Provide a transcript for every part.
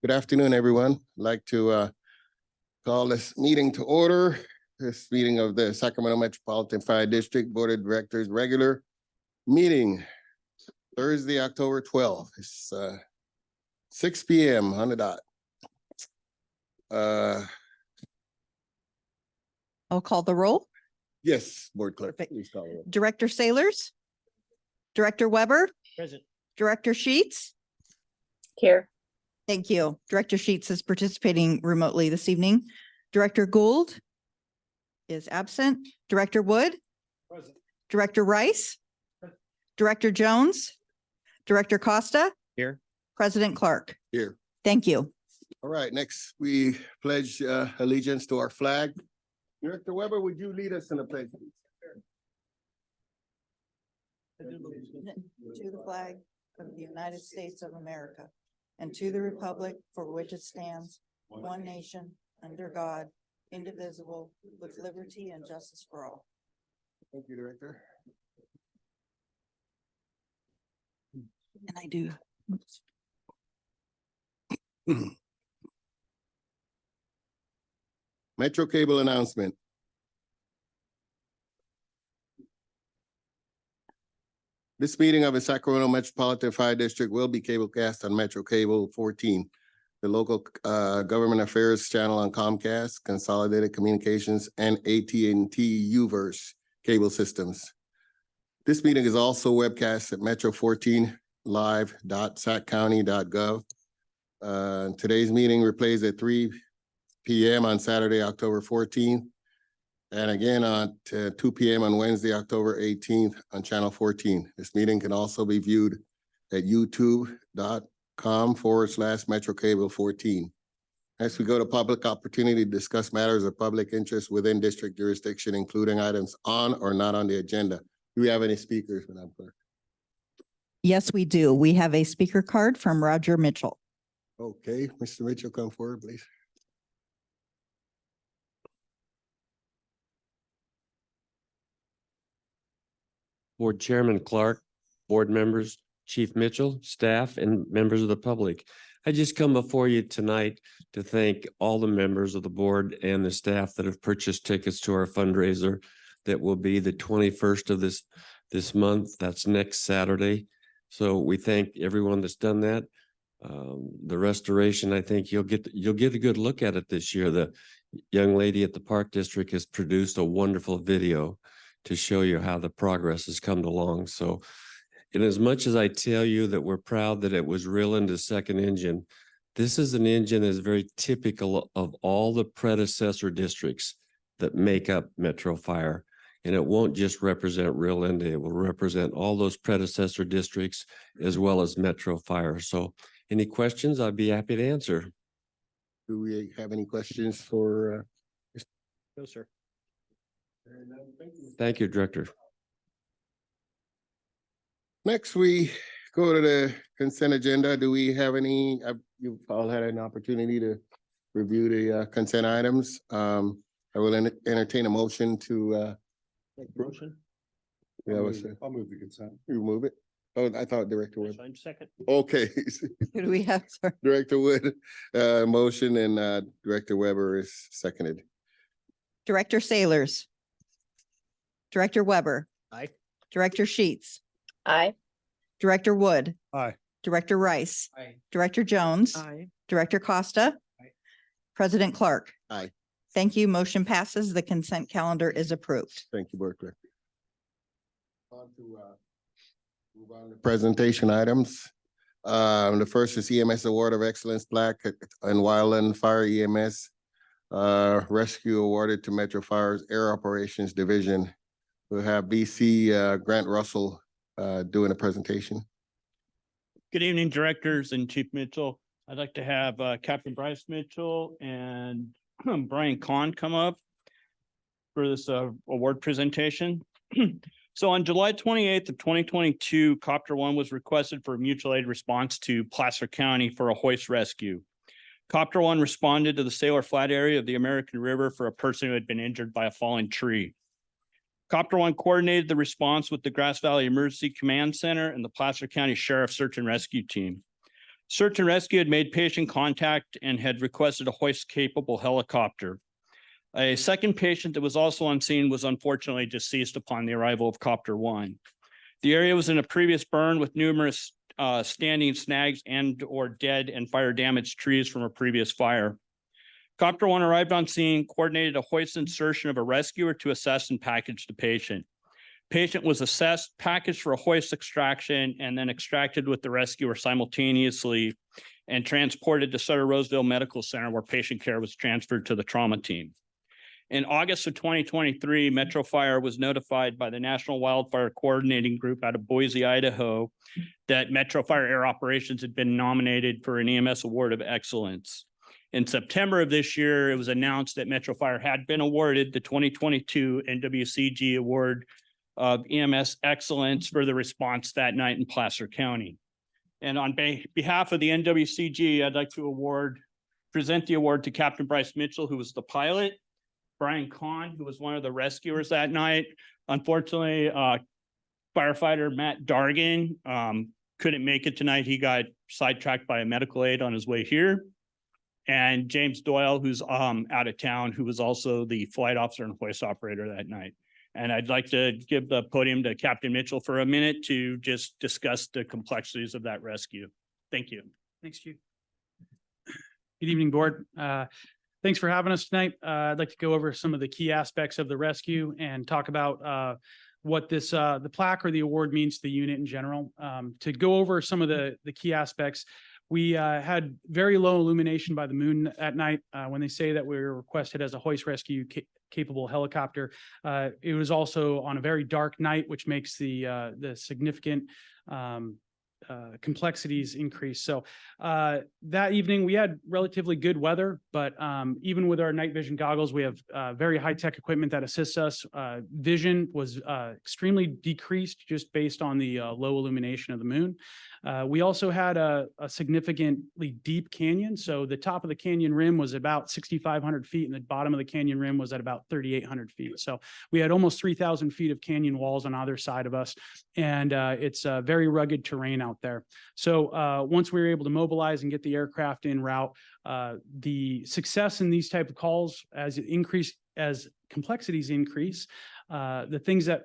Good afternoon, everyone. I'd like to call this meeting to order. This meeting of the Sacramento Metropolitan Fire District Board of Directors regular meeting Thursday, October 12th. It's 6 p.m. on the dot. I'll call the roll. Yes, Board Clerk, Perfect. please call it. Director Sailors. Director Weber. Present. Director Sheets. Here. Thank you. Director Sheets is participating remotely this evening. Director Gould is absent. Director Wood. Present. Director Rice. Present. Director Jones. Director Costa. Here. President Clark. Here. Thank you. All right, next we pledge allegiance to our flag. Director Weber, would you lead us in the pledge? To the flag of the United States of America and to the republic for which it stands, one nation, under God, indivisible, with liberty and justice for all. Thank you, Director. And I do. Metro Cable announcement. This meeting of the Sacramento Metropolitan Fire District will be cablecast on Metro Cable 14, the local government affairs channel on Comcast, Consolidated Communications, and AT&T Uverse cable systems. This meeting is also webcast at metro14live.saccounty.gov. Today's meeting replays at 3 p.m. on Saturday, October 14th, and again on 2 p.m. on Wednesday, October 18th on Channel 14. This meeting can also be viewed at youtube.com/Metro Cable 14. Next, we go to public opportunity to discuss matters of public interest within district jurisdiction, including items on or not on the agenda. Do we have any speakers, Madam Clerk? Yes, we do. We have a speaker card from Roger Mitchell. Okay, Mr. Mitchell, come forward, please. Board Chairman Clark, board members, Chief Mitchell, staff, and members of the public. I just come before you tonight to thank all the members of the board and the staff that have purchased tickets to our fundraiser that will be the 21st of this month. That's next Saturday. So we thank everyone that's done that. The restoration, I think you'll get a good look at it this year. The young lady at the Park District has produced a wonderful video to show you how the progress has come along. So in as much as I tell you that we're proud that it was Reeland's second engine, this is an engine that is very typical of all the predecessor districts that make up Metro Fire. And it won't just represent Reeland, it will represent all those predecessor districts as well as Metro Fire. So any questions, I'd be happy to answer. Do we have any questions for? No, sir. Thank you, Director. Next, we go to the consent agenda. Do we have any, you've all had an opportunity to review the consent items. I will entertain a motion to. Motion? Yeah, I'll move the consent. you move it. Oh, I thought Director Wood. Second. Okay, Who do we have? Sorry. Director Wood, motion, and Director Weber is seconded. Director Sailors. Director Weber. Aye. Director Sheets. Aye. Director Wood. Aye. Director Rice. Aye. Director Jones. Aye. Director Costa. Aye. President Clark. Aye. Thank you. Motion passes. The consent calendar is approved. Thank you, Board Clerk. On to move on to presentation items. The first is EMS Award of Excellence plaque and Wildland Fire EMS rescue awarded to Metro Fire's Air Operations Division. We'll have BC Grant Russell doing a presentation. Good evening, directors and Chief Mitchell. I'd like to have Captain Bryce Mitchell and Brian Kahn come up for this award presentation. So on July 28th of 2022, Copter One was requested for mutual aid response to Placer County for a hoist rescue. Copter One responded to the Sailor Flat area of the American River for a person who had been injured by a falling tree. Copter One coordinated the response with the Grass Valley Emergency Command Center and the Placer County Sheriff Search and Rescue Team. Search and rescue had made patient contact and had requested a hoist-capable helicopter. A second patient that was also on scene was unfortunately deceased upon the arrival of Copter One. The area was in a previous burn with numerous standing snags and or dead and fire damaged trees from a previous fire. Copter One arrived on scene, coordinated a hoist insertion of a rescuer to assess and package the patient. Patient was assessed, packaged for a hoist extraction, and then extracted with the rescuer simultaneously and transported to Sutter Roseville Medical Center, where patient care was transferred to the trauma team. In August of 2023, Metro Fire was notified by the National Wildfire Coordinating Group out of Boise, Idaho, that Metro Fire Air Operations had been nominated for an EMS Award of Excellence. In September of this year, it was announced that Metro Fire had been awarded the 2022 NWCG Award of EMS Excellence for the response that night in Placer County. And on behalf of the NWCG, I'd like to present the award to Captain Bryce Mitchell, who was the pilot, Brian Kahn, who was one of the rescuers that night. Unfortunately, firefighter Matt Dargan couldn't make it tonight. He got sidetracked by a medical aid on his way here. And James Doyle, who's out of town, who was also the flight officer and hoist operator that night. And I'd like to give the podium to Captain Mitchell for a minute to just discuss the complexities of that rescue. Thank you. Thanks, Chief. Good evening, board. Thanks for having us tonight. I'd like to go over some of the key aspects of the rescue and talk about what this the plaque or the award means to the unit in general. To go over some of the key aspects, we had very low illumination by the moon at night. When they say that we were requested as a hoist rescue capable helicopter, it was also on a very dark night, which makes the significant complexities increase. So that evening we had relatively good weather, but even with our night vision goggles, we have very high-tech equipment that assists us. Vision was extremely decreased just based on the low illumination of the moon. We also had a significantly deep canyon. So the top of the canyon rim was about 6,500 feet and the bottom of the canyon rim was at about 3,800 feet. So we had almost 3,000 feet of canyon walls on either side of us. And it's very rugged terrain out there. So once we were able to mobilize and get the aircraft en route, the success in these type of calls as complexities increase, the things that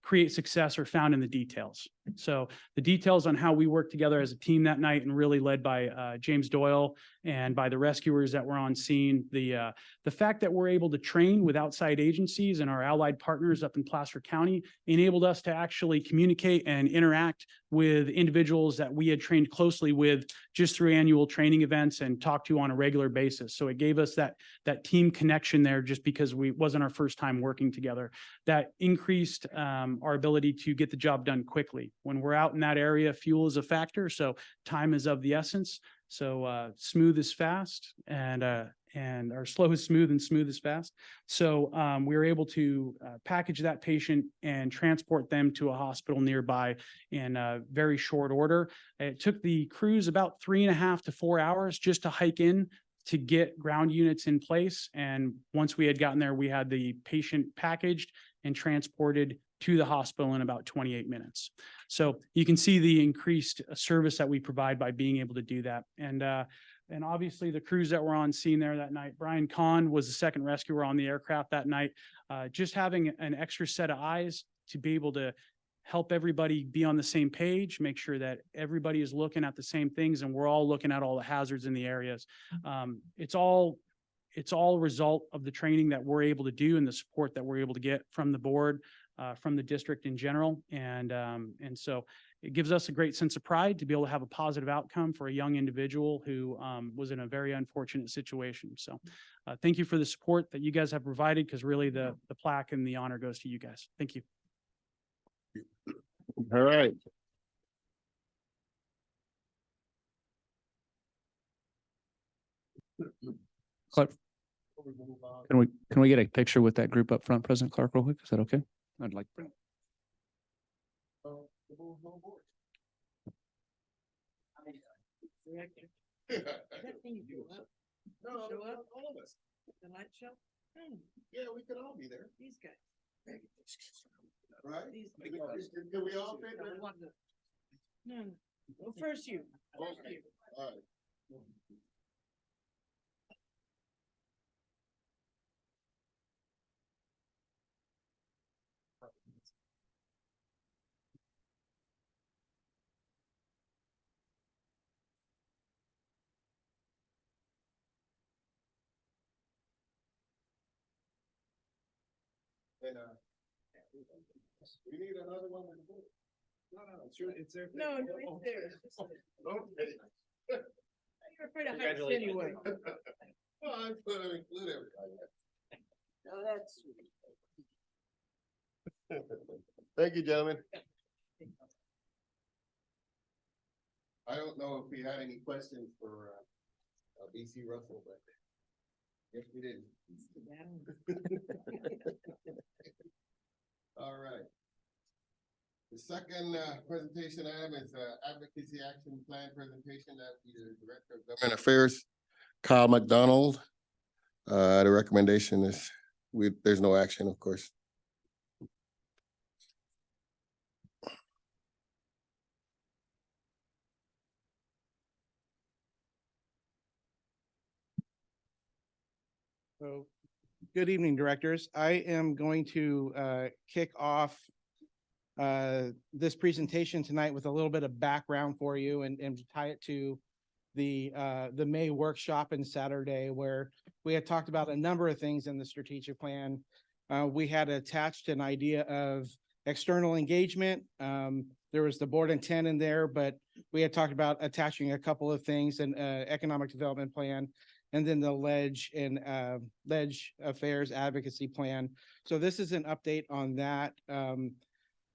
create success are found in the details. So the details on how we worked together as a team that night and really led by James Doyle and by the rescuers that were on scene, the fact that we're able to train with outside agencies and our allied partners up in Placer County enabled us to actually communicate and interact with individuals that we had trained closely with just through annual training events and talked to on a regular basis. So it gave us that team connection there just because we wasn't our first time working together. That increased our ability to get the job done quickly. When we're out in that area, fuel is a factor, so time is of the essence. So smooth is fast, and or slow is smooth and smooth is fast. So we were able to package that patient and transport them to a hospital nearby in very short order. It took the crews about 3.5 to 4 hours just to hike in to get ground units in place. And once we had gotten there, we had the patient packaged and transported to the hospital in about 28 minutes. So you can see the increased service that we provide by being able to do that. And obviously the crews that were on scene there that night, Brian Kahn was the second rescuer on the aircraft that night. Just having an extra set of eyes to be able to help everybody be on the same page, make sure that everybody is looking at the same things and we're all looking at all the hazards in the areas. It's all a result of the training that we're able to do and the support that we're able to get from the board, from the district in general. And so it gives us a great sense of pride to be able to have a positive outcome for a young individual who was in a very unfortunate situation. So thank you for the support that you guys have provided, because really the plaque and the honor goes to you guys. Thank you. All right. Clark, can we get a picture with that group up front, President Clark, real quick? Is that okay? I'd like. All of us. The light show? Yeah, we could all be there. These guys. Right? These Can we all fit? No, well, first you. Okay, all right. And, we need another one with the book. No, it's your, it's there. No, it's there. Okay. You're afraid of heights anyway. Well, I'm gonna include everybody. No, that's. Thank you, gentlemen. I don't know if we had any questions for, BC Russell, but yes, we did. All right. The second, presentation item is, advocacy action plan presentation that the Director of Government Affairs, Kyle McDonald. The recommendation is, there's no action, of course. So, good evening, directors. I am going to kick off this presentation tonight with a little bit of background for you and tie it to the May workshop and Saturday, where we had talked about a number of things in the strategic plan. We had attached an idea of external engagement. There was the board intent in there, but we had talked about attaching a couple of things, an economic development plan, and then the ledge and ledge affairs advocacy plan. So this is an update on that.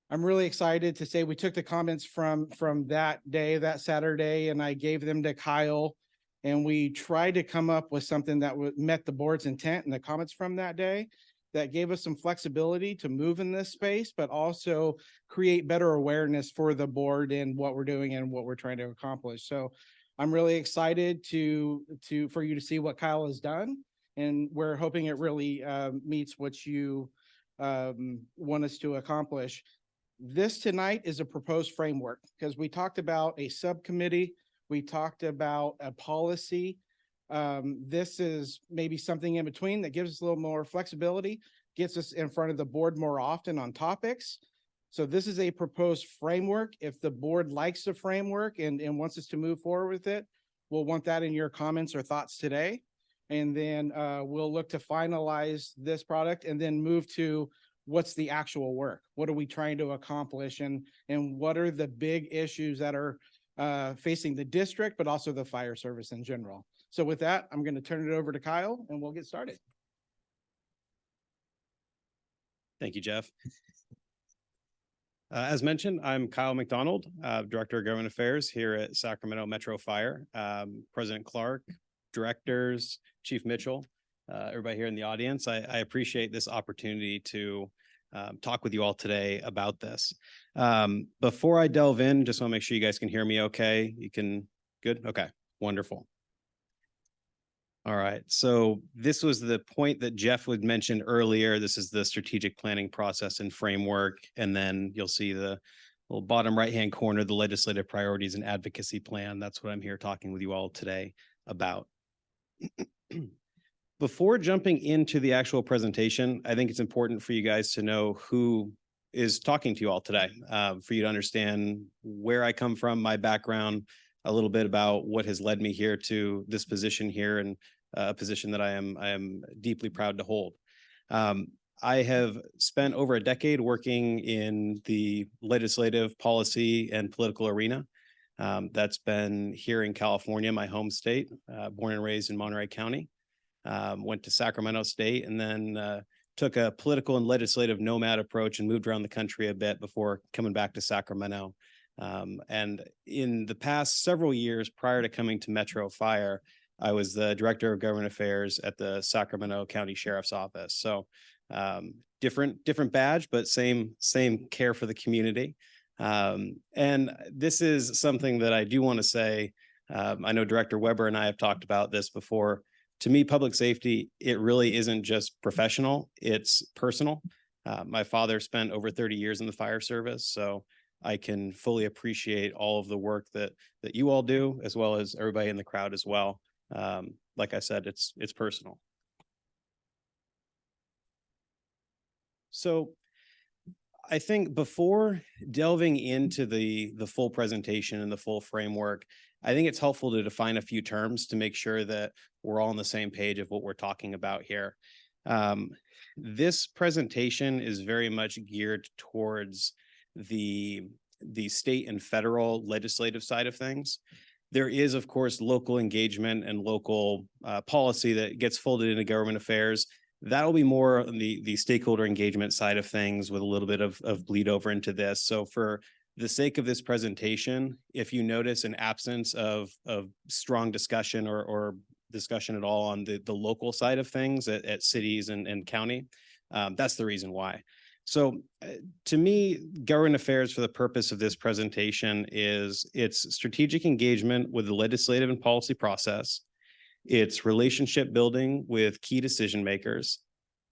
I'm really excited to say we took the comments from that day, that Saturday, and I gave them to Kyle. And we tried to come up with something that met the board's intent and the comments from that day, that gave us some flexibility to move in this space, but also create better awareness for the board and what we're doing and what we're trying to accomplish. So I'm really excited for you to see what Kyle has done, and we're hoping it really meets what you want us to accomplish. This tonight is a proposed framework, because we talked about a subcommittee, we talked about a policy. This is maybe something in between that gives us a little more flexibility, gets us in front of the board more often on topics. So this is a proposed framework. If the board likes the framework and wants us to move forward with it, we'll want that in your comments or thoughts today. And then we'll look to finalize this product and then move to what's the actual work? What are we trying to accomplish? And what are the big issues that are facing the district, but also the fire service in general? So with that, I'm going to turn it over to Kyle and we'll get started. Thank you, Jeff. As mentioned, I'm Kyle McDonald, Director of Government Affairs here at Sacramento Metro Fire. President Clark, directors, Chief Mitchell, everybody here in the audience. I appreciate this opportunity to talk with you all today about this. Before I delve in, just want to make sure you guys can hear me okay. Good? Okay, wonderful. All right, so this was the point that Jeff would mention earlier. This is the strategic planning process and framework. And then you'll see the little bottom right-hand corner, the legislative priorities and advocacy plan. That's what I'm here talking with you all today about. Before jumping into the actual presentation, I think it's important for you guys to know who is talking to you all today, for you to understand where I come from, my background, a little bit about what has led me here to this position here, and a position that I am deeply proud to hold. I have spent over a decade working in the legislative, policy, and political arena. That's been here in California, my home state, born and raised in Monterey County. Went to Sacramento State, and then took a political and legislative nomad approach and moved around the country a bit before coming back to Sacramento. And in the past several years prior to coming to Metro Fire, I was the Director of Government Affairs at the Sacramento County Sheriff's Office. So different badge, but same care for the community. And this is something that I do want to say. I know Director Weber and I have talked about this before. To me, public safety, it really isn't just professional, it's personal. My father spent over 30 years in the fire service, so I can fully appreciate all of the work that you all do, as well as everybody in the crowd as well. Like I said, it's personal. So I think before delving into the full presentation and the full framework, I think it's helpful to define a few terms to make sure that we're all on the same page of what we're talking about here. This presentation is very much geared towards the state and federal legislative side of things. There is, of course, local engagement and local policy that gets folded into government affairs. That'll be more on the stakeholder engagement side of things with a little bit of bleed over into this. So for the sake of this presentation, if you notice an absence of strong discussion or discussion at all on the local side of things at cities and county, that's the reason why. So to me, government affairs for the purpose of this presentation is its strategic engagement with the legislative and policy process. It's relationship building with key decision makers.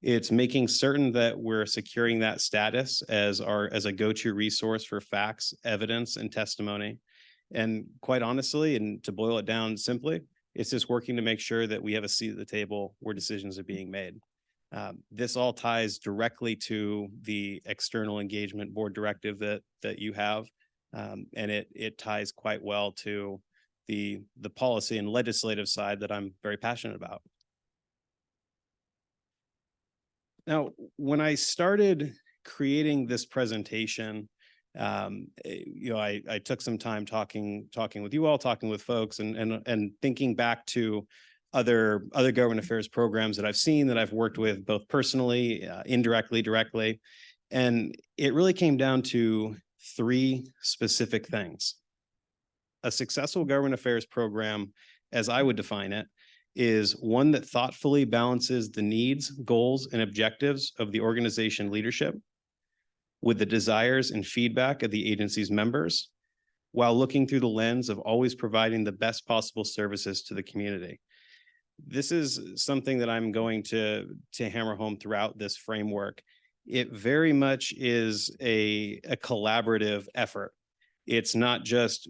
It's making certain that we're securing that status as a go-to resource for facts, evidence, and testimony. And quite honestly, and to boil it down simply, it's just working to make sure that we have a seat at the table where decisions are being made. This all ties directly to the external engagement board directive that you have, and it ties quite well to the policy and legislative side that I'm very passionate about. Now, when I started creating this presentation, I took some time talking with you all, talking with folks, and thinking back to other government affairs programs that I've seen, that I've worked with both personally, indirectly, directly. And it really came down to three specific things. A successful government affairs program, as I would define it, is one that thoughtfully balances the needs, goals, and objectives of the organization leadership with the desires and feedback of the agency's members, while looking through the lens of always providing the best possible services to the community. This is something that I'm going to hammer home throughout this framework. It very much is a collaborative effort. It's not just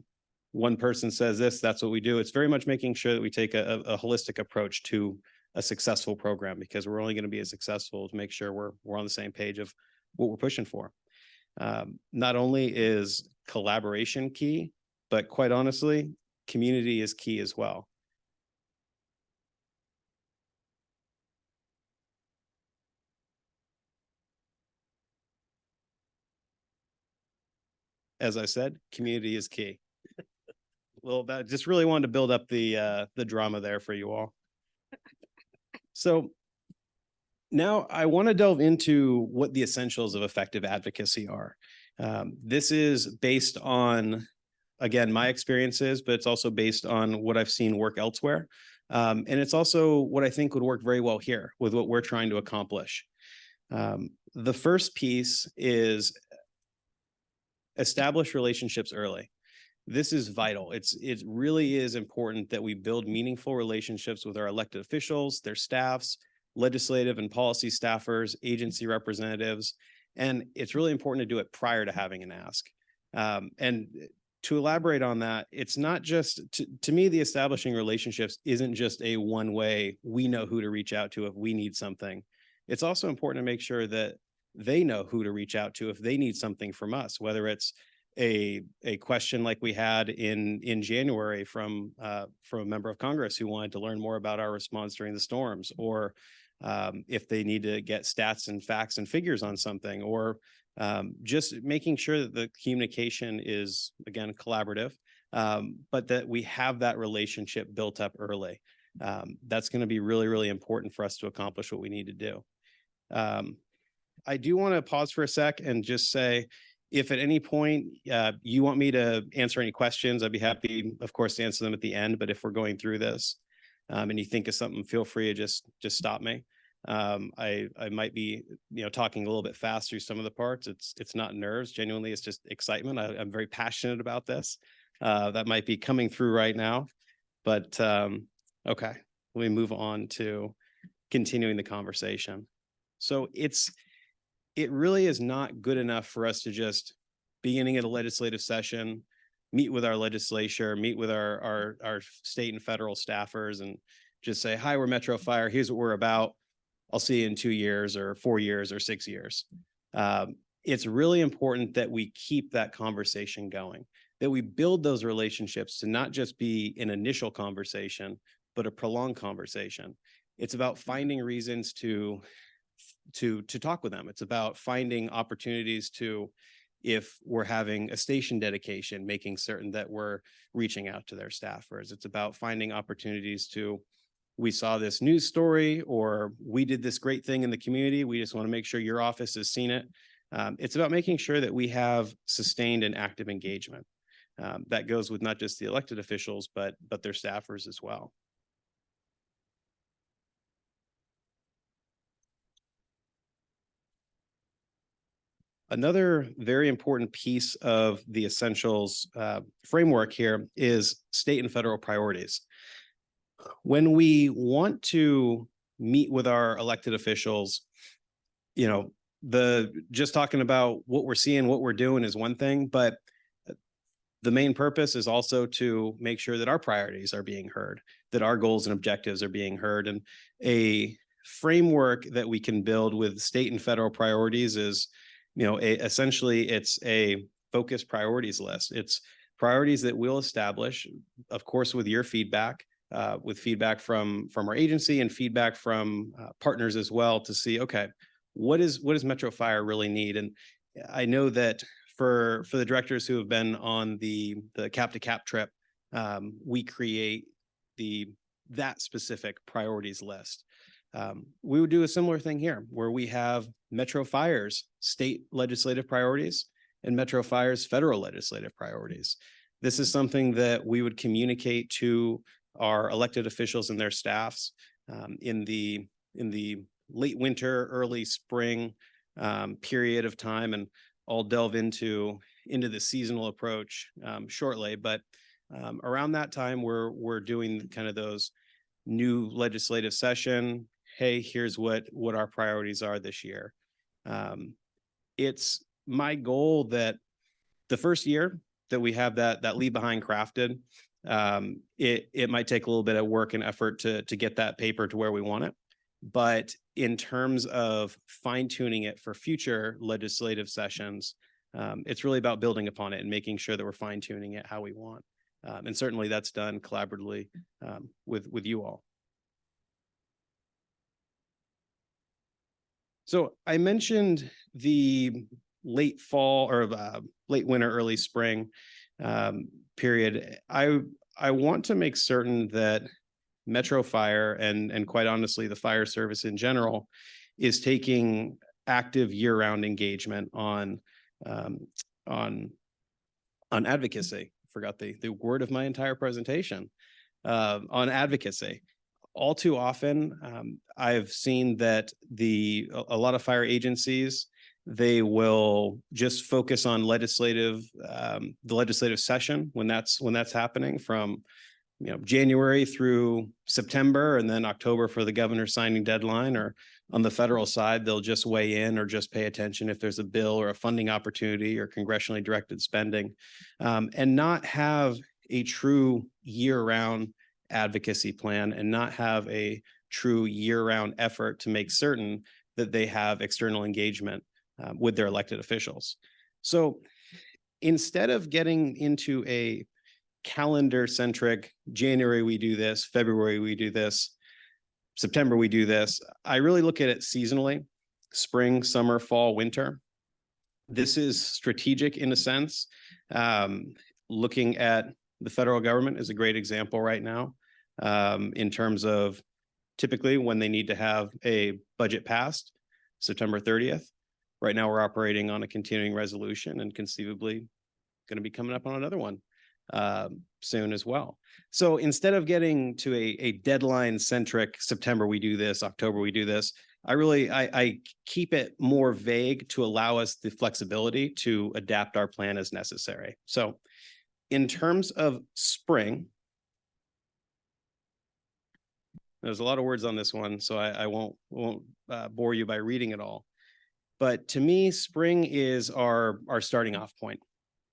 one person says this, that's what we do. It's very much making sure that we take a holistic approach to a successful program, because we're only going to be as successful to make sure we're on the same page of what we're pushing for. Not only is collaboration key, but quite honestly, community is key as well. As I said, community is key. Well, I just really wanted to build up the drama there for you all. So now I want to delve into what the essentials of effective advocacy are. This is based on, again, my experiences, but it's also based on what I've seen work elsewhere. And it's also what I think would work very well here with what we're trying to accomplish. The first piece is establish relationships early. This is vital. It really is important that we build meaningful relationships with our elected officials, their staffs, legislative and policy staffers, agency representatives, and it's really important to do it prior to having an ask. And to elaborate on that, it's not just, to me, the establishing relationships isn't just a one way, we know who to reach out to if we need something. It's also important to make sure that they know who to reach out to if they need something from us, whether it's a question like we had in January from a member of Congress who wanted to learn more about our response during the storms, or if they need to get stats and facts and figures on something, or just making sure that the communication is, again, collaborative, but that we have that relationship built up early. That's going to be really, really important for us to accomplish what we need to do. I do want to pause for a sec and just say, if at any point you want me to answer any questions, I'd be happy, of course, to answer them at the end. But if we're going through this and you think of something, feel free to just stop me. I might be, talking a little bit fast through some of the parts. It's not nerves. Genuinely, it's just excitement. I'm very passionate about this. That might be coming through right now. But okay, let me move on to continuing the conversation. So it really is not good enough for us to just beginning of the legislative session, meet with our legislature, meet with our state and federal staffers and just say, hi, we're Metro Fire. Here's what we're about. I'll see you in 2 years or 4 years or 6 years. It's really important that we keep that conversation going, that we build those relationships to not just be an initial conversation, but a prolonged conversation. It's about finding reasons to talk with them. It's about finding opportunities to, if we're having a station dedication, making certain that we're reaching out to their staffers. It's about finding opportunities to, we saw this news story, or we did this great thing in the community. We just want to make sure your office has seen it. It's about making sure that we have sustained and active engagement. That goes with not just the elected officials, but their staffers as well. Another very important piece of the essentials framework here is state and federal priorities. When we want to meet with our elected officials, you know, just talking about what we're seeing, what we're doing is one thing, but the main purpose is also to make sure that our priorities are being heard, that our goals and objectives are being heard. And a framework that we can build with state and federal priorities is, you know, essentially it's a focused priorities list. It's priorities that we'll establish, of course, with your feedback, with feedback from our agency and feedback from partners as well, to see, okay, what does Metro Fire really need? And I know that for the directors who have been on the cap to cap trip, we create that specific priorities list. We would do a similar thing here, where we have Metro Fire's state legislative priorities and Metro Fire's federal legislative priorities. This is something that we would communicate to our elected officials and their staffs in the late winter, early spring period of time, and I'll delve into the seasonal approach shortly. But around that time, we're doing kind of those new legislative session. Hey, here's what our priorities are this year. It's my goal that the first year that we have that leave behind crafted, it might take a little bit of work and effort to get that paper to where we want it. But in terms of fine tuning it for future legislative sessions, it's really about building upon it and making sure that we're fine tuning it how we want. And certainly that's done collaboratively with you all. So I mentioned the late fall or late winter, early spring period. I want to make certain that Metro Fire and quite honestly, the fire service in general is taking active year-round engagement on advocacy. Forgot the word of my entire presentation, on advocacy. All too often, I've seen that a lot of fire agencies, they will just focus on the legislative session when that's happening from, you know, January through September, and then October for the governor's signing deadline. Or on the federal side, they'll just weigh in or just pay attention if there's a bill or a funding opportunity or congressionally directed spending, and not have a true year-round advocacy plan and not have a true year-round effort to make certain that they have external engagement with their elected officials. So instead of getting into a calendar-centric, January we do this, February we do this, September we do this, I really look at it seasonally: spring, summer, fall, winter. This is strategic in a sense. Looking at the federal government is a great example right now, in terms of typically when they need to have a budget passed, September 30th. Right now, we're operating on a continuing resolution and conceivably going to be coming up on another one soon as well. So instead of getting to a deadline centric September we do this, October we do this, I keep it more vague to allow us the flexibility to adapt our plan as necessary. So in terms of spring, there's a lot of words on this one, so I won't bore you by reading it all. But to me, spring is our starting off point.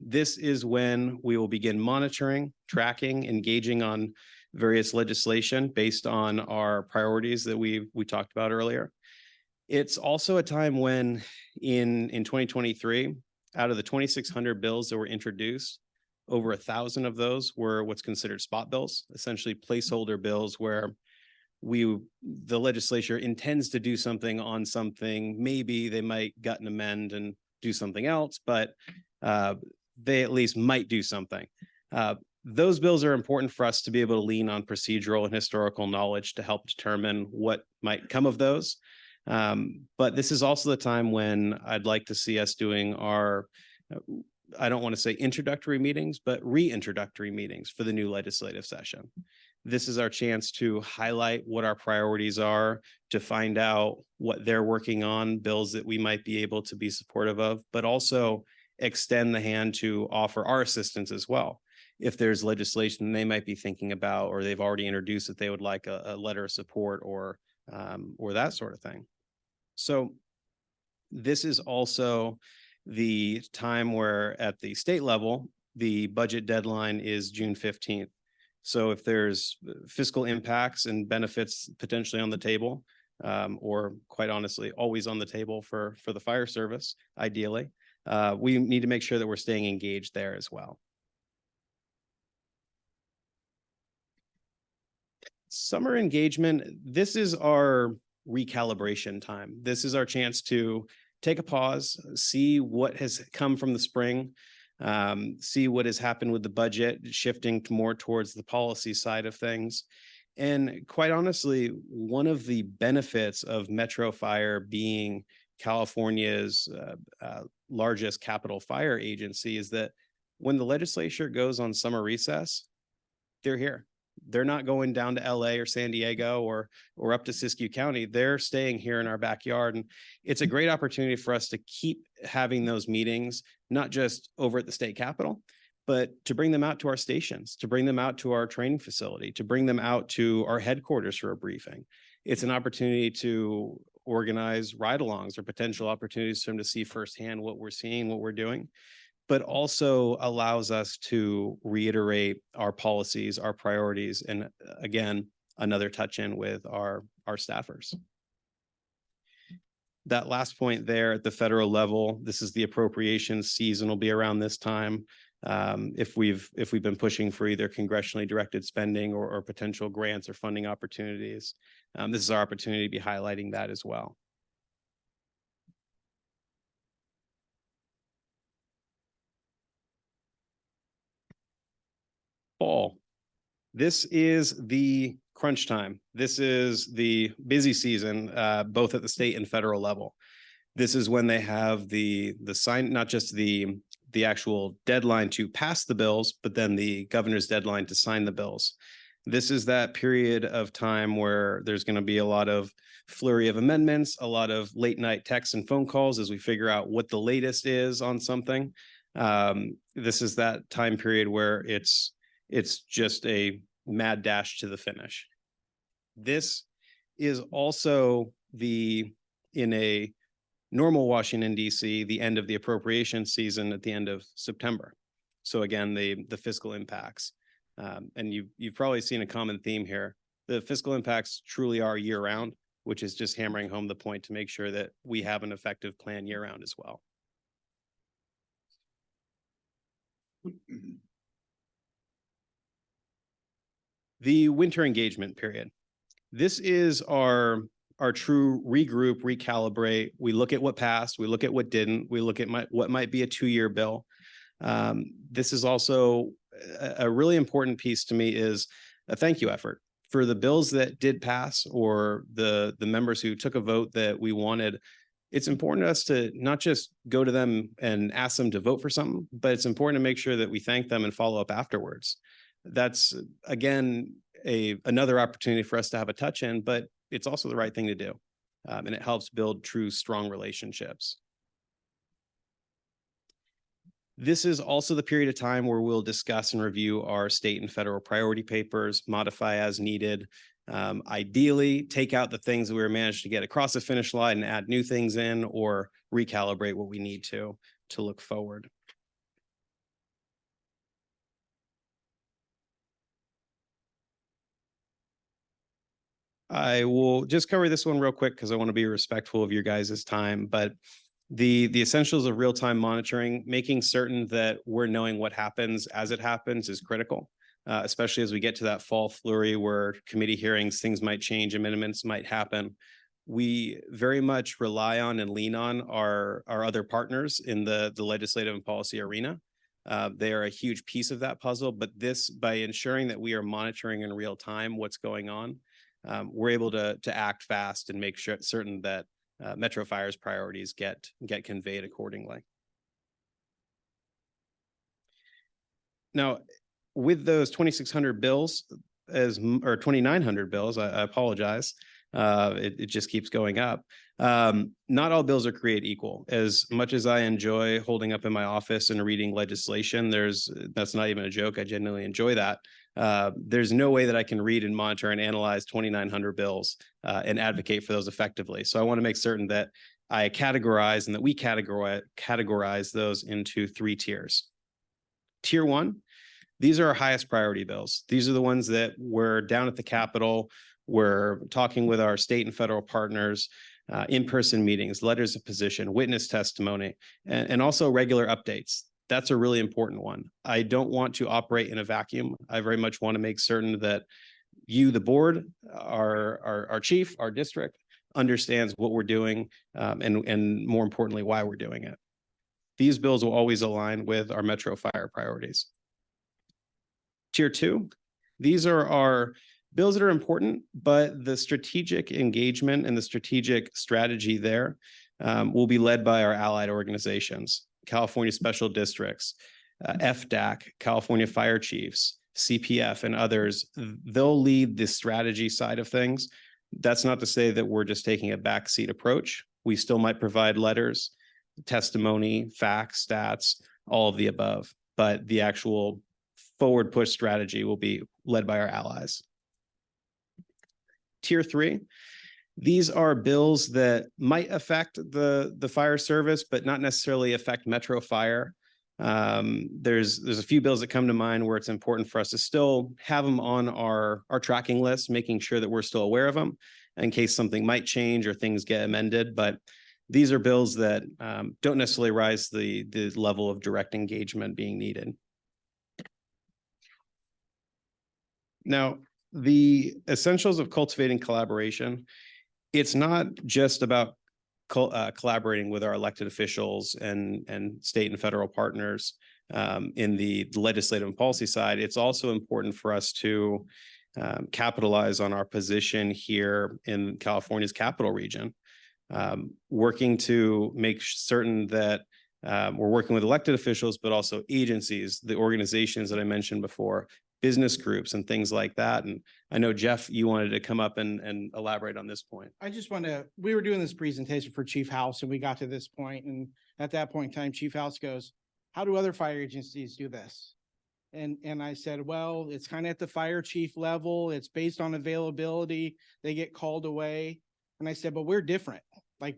This is when we will begin monitoring, tracking, engaging on various legislation based on our priorities that we talked about earlier. It's also a time when in 2023, out of the 2,600 bills that were introduced, over 1,000 of those were what's considered spot bills, essentially placeholder bills where the legislature intends to do something on something. Maybe they might gut and amend and do something else, but they at least might do something. Those bills are important for us to be able to lean on procedural and historical knowledge to help determine what might come of those. But this is also the time when I'd like to see us doing our, I don't want to say introductory meetings, but reintroductory meetings for the new legislative session. This is our chance to highlight what our priorities are, to find out what they're working on, bills that we might be able to be supportive of, but also extend the hand to offer our assistance as well. If there's legislation they might be thinking about, or they've already introduced that they would like a letter of support or that sort of thing. So this is also the time where at the state level, the budget deadline is June 15th. So if there's fiscal impacts and benefits potentially on the table, or quite honestly, always on the table for the fire service, ideally, we need to make sure that we're staying engaged there as well. Summer engagement, this is our recalibration time. This is our chance to take a pause, see what has come from the spring, see what has happened with the budget, shifting more towards the policy side of things. And quite honestly, one of the benefits of Metro Fire being California's largest capital fire agency is that when the legislature goes on summer recess, they're here. They're not going down to LA or San Diego or up to Siskiyou County. They're staying here in our backyard. And it's a great opportunity for us to keep having those meetings, not just over at the state capitol, but to bring them out to our stations, to bring them out to our training facility, to bring them out to our headquarters for a briefing. It's an opportunity to organize ride-alongs or potential opportunities for them to see firsthand what we're seeing, what we're doing, but also allows us to reiterate our policies, our priorities, and again, another touch in with our staffers. That last point there at the federal level, this is the appropriations season, will be around this time. If we've been pushing for either congressionally directed spending or potential grants or funding opportunities, this is our opportunity to be highlighting that as well. Fall. This is the crunch time. This is the busy season, both at the state and federal level. This is when they have the sign, not just the actual deadline to pass the bills, but then the governor's deadline to sign the bills. This is that period of time where there's going to be a lot of flurry of amendments, a lot of late night texts and phone calls as we figure out what the latest is on something. This is that time period where it's just a mad dash to the finish. This is also in a normal Washington, D.C., the end of the appropriation season at the end of September. So again, the fiscal impacts. And you've probably seen a common theme here. The fiscal impacts truly are year round, which is just hammering home the point to make sure that we have an effective plan year round as well. The winter engagement period. This is our true regroup, recalibrate. We look at what passed, we look at what didn't, we look at what might be a 2-year bill. This is also a really important piece to me, is a thank you effort for the bills that did pass, or the members who took a vote that we wanted. It's important to us to not just go to them and ask them to vote for something, but it's important to make sure that we thank them and follow up afterwards. That's, again, another opportunity for us to have a touch in, but it's also the right thing to do. And it helps build true, strong relationships. This is also the period of time where we'll discuss and review our state and federal priority papers, modify as needed. Ideally, take out the things that we managed to get across the finish line and add new things in, or recalibrate what we need to look forward. I will just cover this one real quick because I want to be respectful of your guys' time, but the essentials of real-time monitoring, making certain that we're knowing what happens as it happens is critical. Especially as we get to that fall flurry where committee hearings, things might change, amendments might happen. We very much rely on and lean on our other partners in the legislative and policy arena. They are a huge piece of that puzzle, but this, by ensuring that we are monitoring in real time what's going on, we're able to act fast and make sure certain that Metro Fire's priorities get conveyed accordingly. Now, with those 2,600 bills or 2,900 bills, I apologize. It just keeps going up. Not all bills are created equal. As much as I enjoy holding up in my office and reading legislation, that's not even a joke. I genuinely enjoy that. There's no way that I can read and monitor and analyze 2,900 bills and advocate for those effectively. So I want to make certain that I categorize and that we categorize those into 3 tiers. Tier 1. These are our highest priority bills. These are the ones that we're down at the Capitol. We're talking with our state and federal partners, in-person meetings, letters of position, witness testimony, and also regular updates. That's a really important one. I don't want to operate in a vacuum. I very much want to make certain that you, the board, our chief, our district, understands what we're doing, and more importantly, why we're doing it. These bills will always align with our Metro Fire priorities. Tier 2, these are our bills that are important, but the strategic engagement and the strategic strategy there will be led by our allied organizations, California Special Districts, FDAC, California Fire Chiefs, CPF, and others. They'll lead the strategy side of things. That's not to say that we're just taking a backseat approach. We still might provide letters, testimony, facts, stats, all of the above, but the actual forward push strategy will be led by our allies. Tier 3, these are bills that might affect the fire service, but not necessarily affect Metro Fire. There's a few bills that come to mind where it's important for us to still have them on our tracking list, making sure that we're still aware of them in case something might change or things get amended. But these are bills that don't necessarily rise the level of direct engagement being needed. Now, the essentials of cultivating collaboration, it's not just about collaborating with our elected officials and state and federal partners in the legislative and policy side. It's also important for us to capitalize on our position here in California's capital region, working to make certain that we're working with elected officials, but also agencies, the organizations that I mentioned before, business groups and things like that. And I know, Jeff, you wanted to come up and elaborate on this point. I just want to, we were doing this presentation for Chief House and we got to this point, and at that point in time, Chief House goes, how do other fire agencies do this? And I said, well, it's kind of at the fire chief level. It's based on availability. They get called away. And I said, but we're different. Like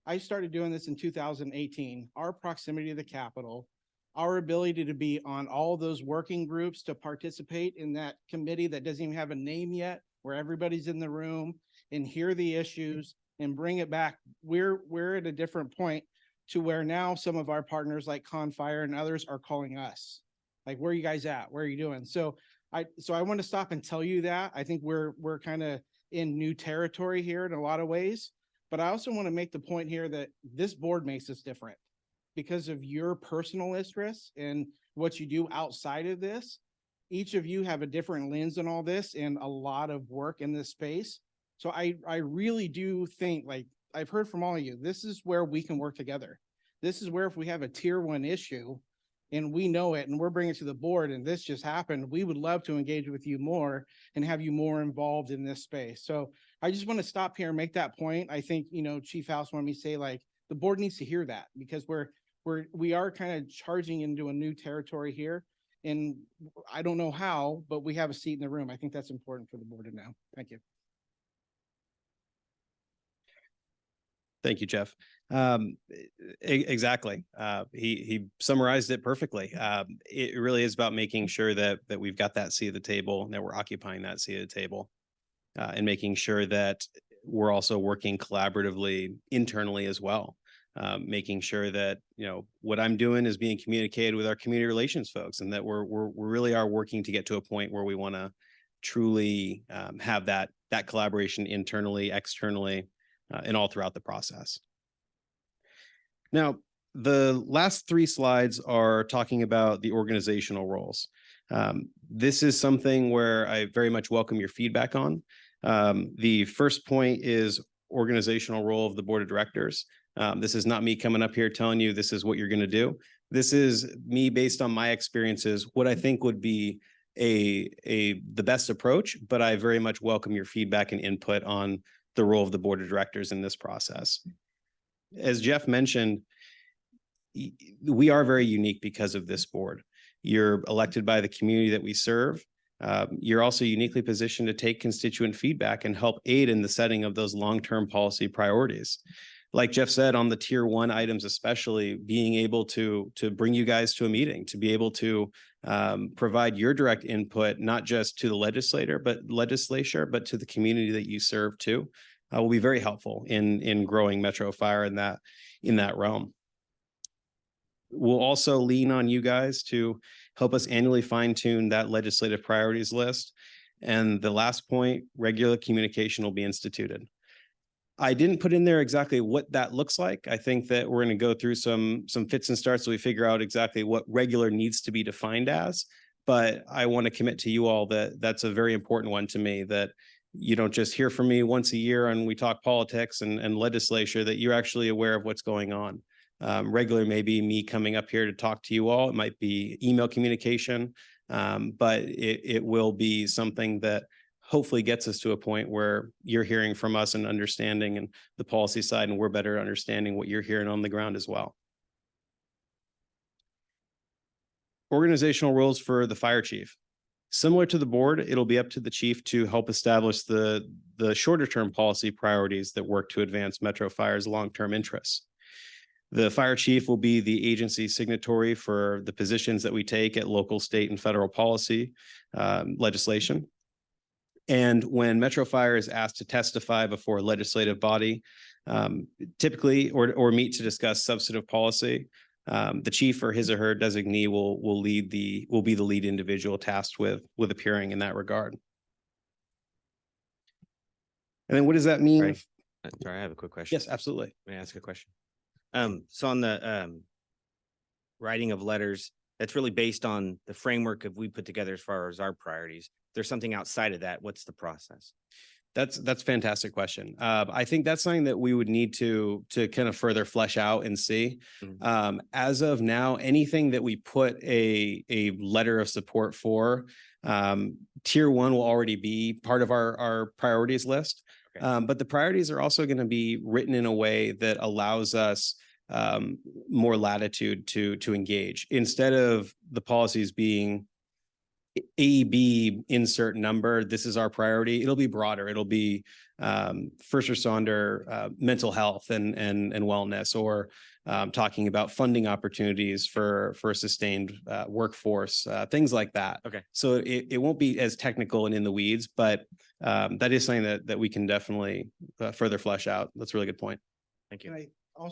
I started doing this in 2018. Our proximity to the Capitol, our ability to be on all those working groups, to participate in that committee that doesn't even have a name yet, where everybody's in the room and hear the issues and bring it back. We're at a different point to where now some of our partners like Confire and others are calling us. Like, where are you guys at? Where are you doing? So I want to stop and tell you that. I think we're kind of in new territory here in a lot of ways, but I also want to make the point here that this board makes us different. Because of your personal interests and what you do outside of this, each of you have a different lens on all this and a lot of work in this space. So I really do think, like I've heard from all of you, this is where we can work together. This is where if we have a tier 1 issue and we know it and we're bringing it to the board and this just happened, we would love to engage with you more and have you more involved in this space. So I just want to stop here and make that point. I think, Chief House wanted me to say, like, the board needs to hear that, because we are kind of charging into a new territory here, and I don't know how, but we have a seat in the room. I think that's important for the board to know. Thank you. Thank you, Jeff. Exactly. He summarized it perfectly. It really is about making sure that we've got that seat at the table and that we're occupying that seat at the table. and making sure that we're also working collaboratively internally as well. Making sure that, you know, what I'm doing is being communicated with our community relations folks, and that we really are working to get to a point where we want to truly have that collaboration internally, externally, and all throughout the process. Now, the last 3 slides are talking about the organizational roles. This is something where I very much welcome your feedback on. The first point is organizational role of the board of directors. This is not me coming up here telling you this is what you're going to do. This is me based on my experiences, what I think would be the best approach, but I very much welcome your feedback and input on the role of the board of directors in this process. As Jeff mentioned, we are very unique because of this board. You're elected by the community that we serve. You're also uniquely positioned to take constituent feedback and help aid in the setting of those long-term policy priorities. Like Jeff said, on the tier 1 items, especially being able to bring you guys to a meeting, to be able to provide your direct input, not just to the legislature, but to the community that you serve too, will be very helpful in growing Metro Fire in that realm. We'll also lean on you guys to help us annually fine tune that legislative priorities list. And the last point, regular communication will be instituted. I didn't put in there exactly what that looks like. I think that we're going to go through some fits and starts so we figure out exactly what regular needs to be defined as. But I want to commit to you all that that's a very important one to me, that you don't just hear from me once a year and we talk politics and legislature, that you're actually aware of what's going on. Regular may be me coming up here to talk to you all. It might be email communication, but it will be something that hopefully gets us to a point where you're hearing from us and understanding and the policy side, and we're better understanding what you're hearing on the ground as well. Organizational roles for the fire chief. Similar to the board, it'll be up to the chief to help establish the shorter term policy priorities that work to advance Metro Fire's long-term interests. The fire chief will be the agency signatory for the positions that we take at local, state, and federal policy legislation. And when Metro Fire is asked to testify before a legislative body, typically or meet to discuss substantive policy, the chief or his or her designee will be the lead individual tasked with appearing in that regard. And then what does that mean? Right. Sorry, I have a quick question. Yes, absolutely. May I ask a question? So on the writing of letters, that's really based on the framework of we put together as far as our priorities. If there's something outside of that, what's the process? That's a fantastic question. I think that's something that we would need to kind of further flesh out and see. Mhm. As of now, anything that we put a letter of support for, tier 1 will already be part of our priorities list. Okay. But the priorities are also going to be written in a way that allows us more latitude to engage, instead of the policies being AEB insert number. This is our priority. It'll be broader. It'll be first responder, mental health and wellness, or talking about funding opportunities for a sustained workforce, things like that. Okay. So it won't be as technical and in the weeds, but that is something that we can definitely further flesh out. That's a really good point. Thank you. And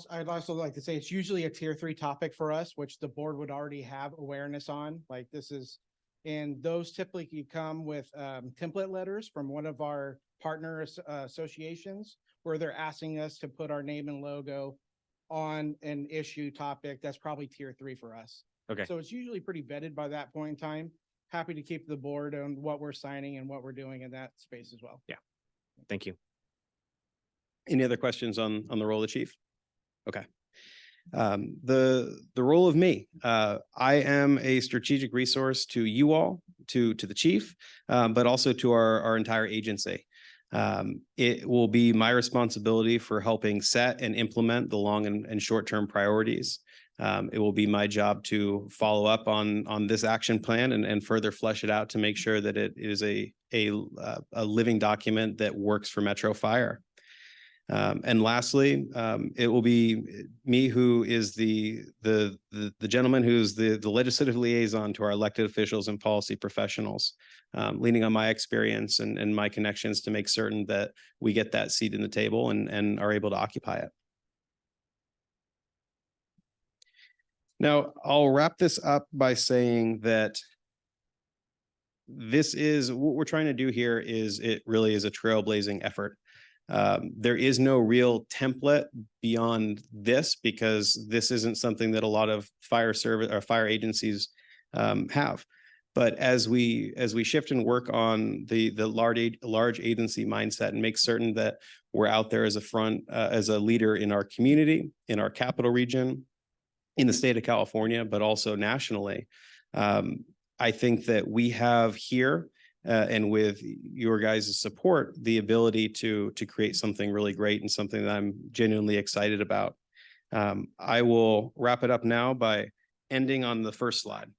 I'd also like to say it's usually a tier 3 topic for us, which the board would already have awareness on. Like this is, and those typically come with template letters from one of our partner associations, where they're asking us to put our name and logo on an issue topic. That's probably tier 3 for us. Okay. So it's usually pretty vetted by that point in time. Happy to keep the board on what we're signing and what we're doing in that space as well. Thank you. Any other questions on the role of the chief? Okay. The role of me, I am a strategic resource to you all, to the chief, but also to our entire agency. It will be my responsibility for helping set and implement the long and short-term priorities. It will be my job to follow up on this action plan and further flesh it out to make sure that it is a living document that works for Metro Fire. And lastly, it will be me who is the gentleman who's the legislative liaison to our elected officials and policy professionals, leaning on my experience and my connections to make certain that we get that seat in the table and are able to occupy it. Now, I'll wrap this up by saying that this is what we're trying to do here is it really is a trailblazing effort. There is no real template beyond this because this isn't something that a lot of fire service or fire agencies have. But as we shift and work on the large agency mindset and make certain that we're out there as a leader in our community, in our capital region, in the state of California, but also nationally, I think that we have here and with your guys' support, the ability to create something really great and something that I'm genuinely excited about. I will wrap it up now by ending on the first slide.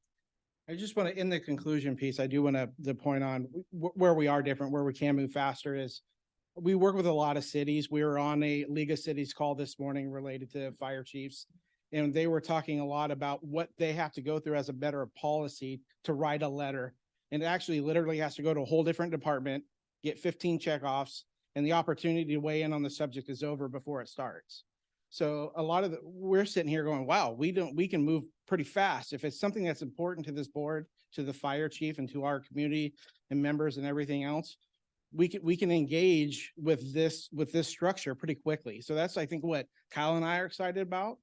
I just want to, in the conclusion piece, I do want to point on where we are different, where we can move faster is we work with a lot of cities. We were on a League of Cities call this morning related to fire chiefs. And they were talking a lot about what they have to go through as a better policy to write a letter. And it actually literally has to go to a whole different department, get 15 checkoffs, and the opportunity to weigh in on the subject is over before it starts. So a lot of we're sitting here going, wow, we can move pretty fast. If it's something that's important to this board, to the fire chief and to our community and members and everything else, we can engage with this structure pretty quickly. So that's, I think, what Kyle and I are excited about.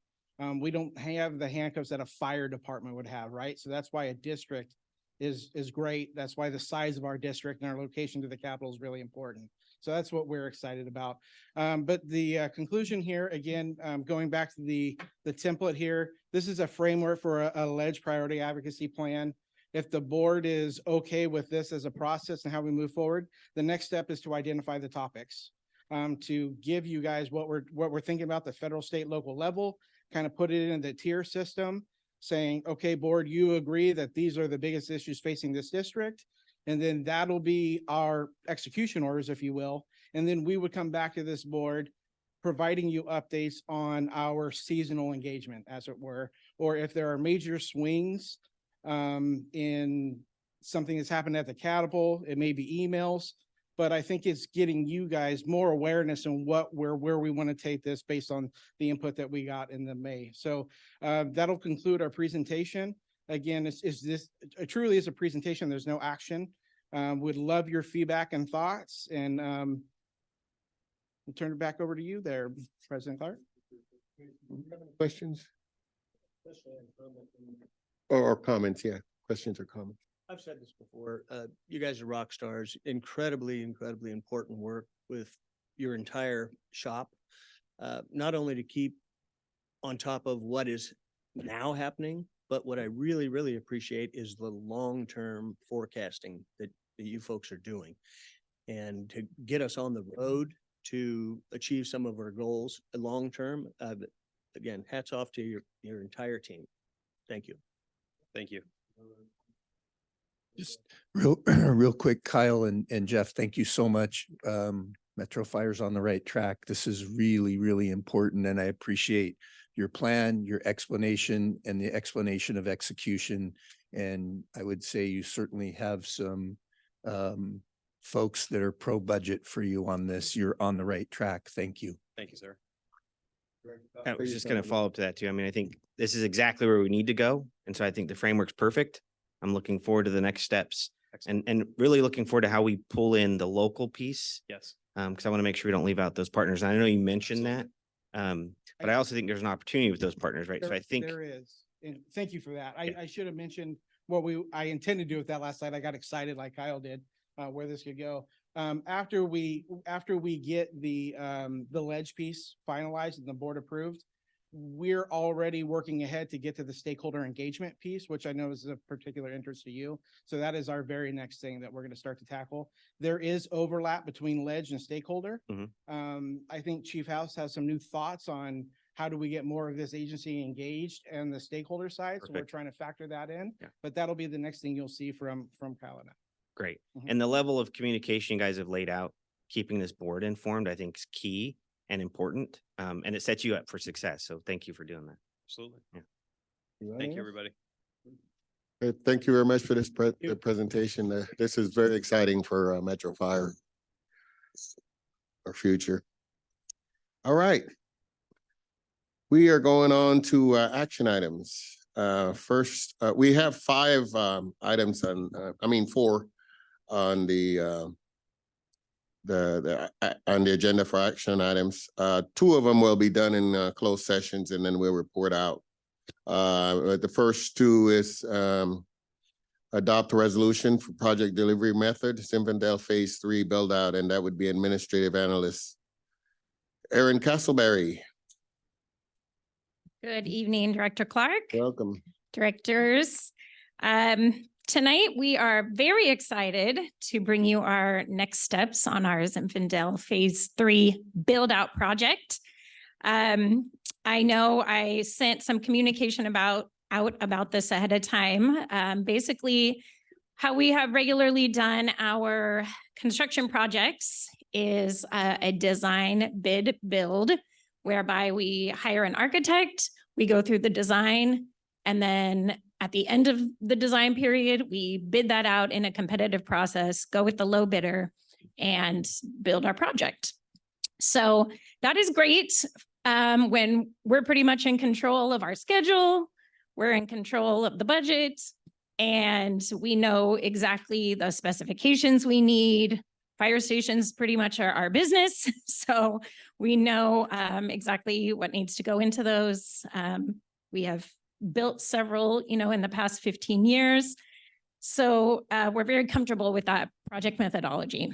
We don't have the handcuffs that a fire department would have, right? So that's why a district is great. That's why the size of our district and our location to the capital is really important. So that's what we're excited about. But the conclusion here, again, going back to the template here, this is a framework for a ledge priority advocacy plan. If the board is okay with this as a process and how we move forward, the next step is to identify the topics, to give you guys what we're thinking about the federal, state, local level, kind of put it in the tier system, saying, okay, board, you agree that these are the biggest issues facing this district. And then that'll be our execution orders, if you will. And then we would come back to this board, providing you updates on our seasonal engagement, as it were, or if there are major swings in something that's happened at the Capitol, it may be emails. But I think it's getting you guys more awareness on where we want to take this based on the input that we got in the May. So that'll conclude our presentation. Again, it truly is a presentation. There's no action. Would love your feedback and thoughts. And I'll turn it back over to you there, President Clark. Questions? Or comments, yeah. Questions or comments? I've said this before, you guys are rock stars, incredibly important work with your entire shop. Not only to keep on top of what is now happening, but what I really appreciate is the long-term forecasting that you folks are doing. And to get us on the road to achieve some of our goals long-term, again, hats off to your entire team. Thank you. Thank you. Just real quick, Kyle and Jeff, thank you so much. Metro Fire's on the right track. This is really important, and I appreciate your plan, your explanation, and the explanation of execution. And I would say you certainly have some folks that are pro-budget for you on this. You're on the right track. Thank you. Thank you, sir. I was just going to follow up to that too. I mean, I think this is exactly where we need to go. And so I think the framework's perfect. I'm looking forward to the next steps and really looking forward to how we pull in the local piece. Yes. Because I want to make sure we don't leave out those partners. And I know you mentioned that. But I also think there's an opportunity with those partners, right? So I think there is, and thank you for that. I should have mentioned what I intended to do with that last night. I got excited like Kyle did, where this could go. After we get the ledge piece finalized and the board approved, we're already working ahead to get to the stakeholder engagement piece, which I know is of particular interest to you. So that is our very next thing that we're going to start to tackle. There is overlap between ledge and stakeholder. I think Chief House has some new thoughts on how do we get more of this agency engaged and the stakeholder side. So we're trying to factor that in, but that'll be the next thing you'll see from Kyle and I. great. And the level of communication you guys have laid out, keeping this board informed, I think is key. and important. And it sets you up for success. So thank you for doing that. Absolutely. Anyone Thank you, else? everybody. Thank you very much for this the presentation. This is very exciting for Metro Fire. Our future. All right. We are going on to action items. First, we have 5 items on, four on the on the agenda for action items. 2 of them will be done in closed sessions, and then we'll report out. The first 2 is adopt a resolution for project delivery method, Zinfandel Phase 3 build out, and that would be administrative analyst Erin Castleberry. Good evening, Director Clark, Welcome. directors. Tonight, we are very excited to bring you our next steps on our Zinfandel Phase 3 build-out project. I know I sent some communication out about this ahead of time. Basically, how we have regularly done our construction projects is a design bid build, whereby we hire an architect, we go through the design, and then at the end of the design period, we bid that out in a competitive process, go with the low bidder, and build our project. So that is great when we're pretty much in control of our schedule, we're in control of the budget, and we know exactly the specifications we need. Fire stations pretty much are our business, so we know exactly what needs to go into those. We have built several, in the past 15 years. So we're very comfortable with that project methodology.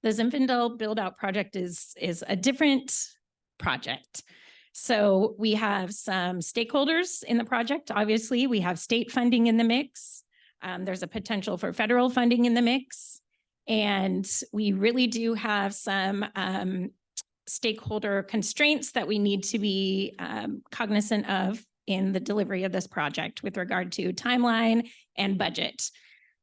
The Zinfandel build-out project is a different project. So we have some stakeholders in the project. Obviously, we have state funding in the mix. There's a potential for federal funding in the mix. And we really do have some stakeholder constraints that we need to be cognizant of in the delivery of this project with regard to timeline and budget.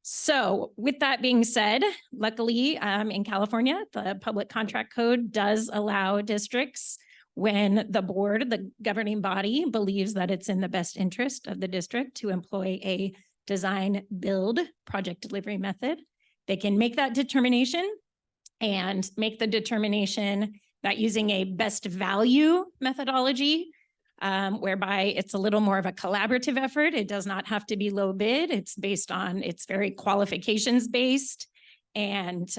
So with that being said, luckily in California, the public contract code does allow districts, when the board, the governing body, believes that it's in the best interest of the district to employ a design build project delivery method, they can make that determination and make the determination that using a best value methodology, whereby it's a little more of a collaborative effort. It does not have to be low bid. It's very qualifications based, and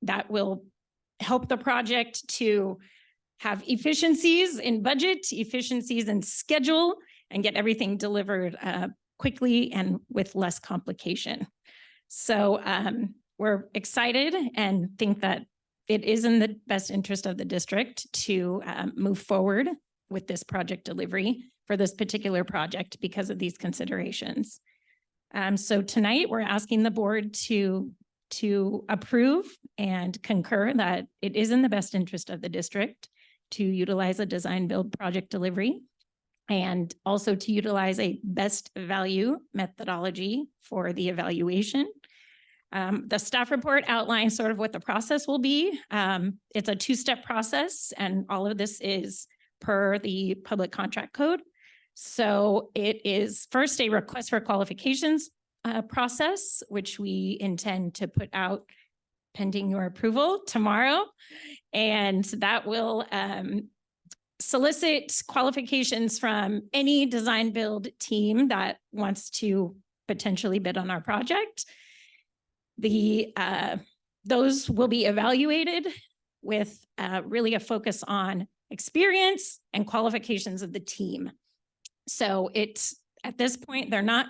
that will help the project to have efficiencies in budget, efficiencies in schedule, and get everything delivered quickly and with less complication. So we're excited and think that it is in the best interest of the district to move forward with this project delivery for this particular project because of these considerations. So tonight we're asking the board to approve and concur that it is in the best interest of the district to utilize a design build project delivery, and also to utilize a best value methodology for the evaluation. The staff report outlines sort of what the process will be. It's a 2-step process, and all of this is per the public contract code. So it is first a request for qualifications process, which we intend to put out pending your approval tomorrow. And that will solicit qualifications from any design build team that wants to potentially bid on our project. Those will be evaluated with really a focus on experience and qualifications of the team. So at this point, they're not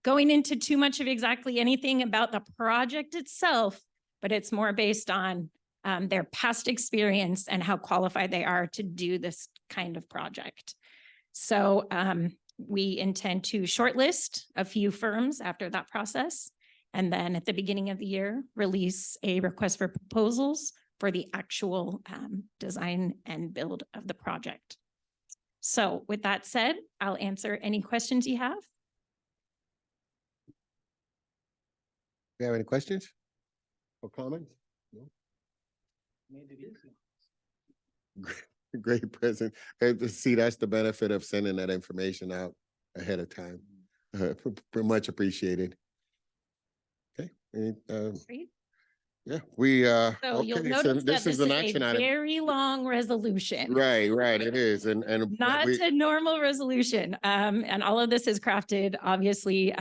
going into too much of exactly anything about the project itself, but it's more based on their past experience and how qualified they are to do this kind of project. So we intend to shortlist a few firms after that process, and then at the beginning of the year, release a request for proposals for the actual design and build of the project. So with that said, I'll answer any questions you have. Do you have any questions or comments? No? Great present. See, that's the benefit of sending that information out ahead of time. Much appreciated. Okay, Great. yeah, we, So you'll okay, so notice that this is an a action item. very long resolution. Right, it is, and. Not we- a normal resolution. And all of this is crafted, obviously,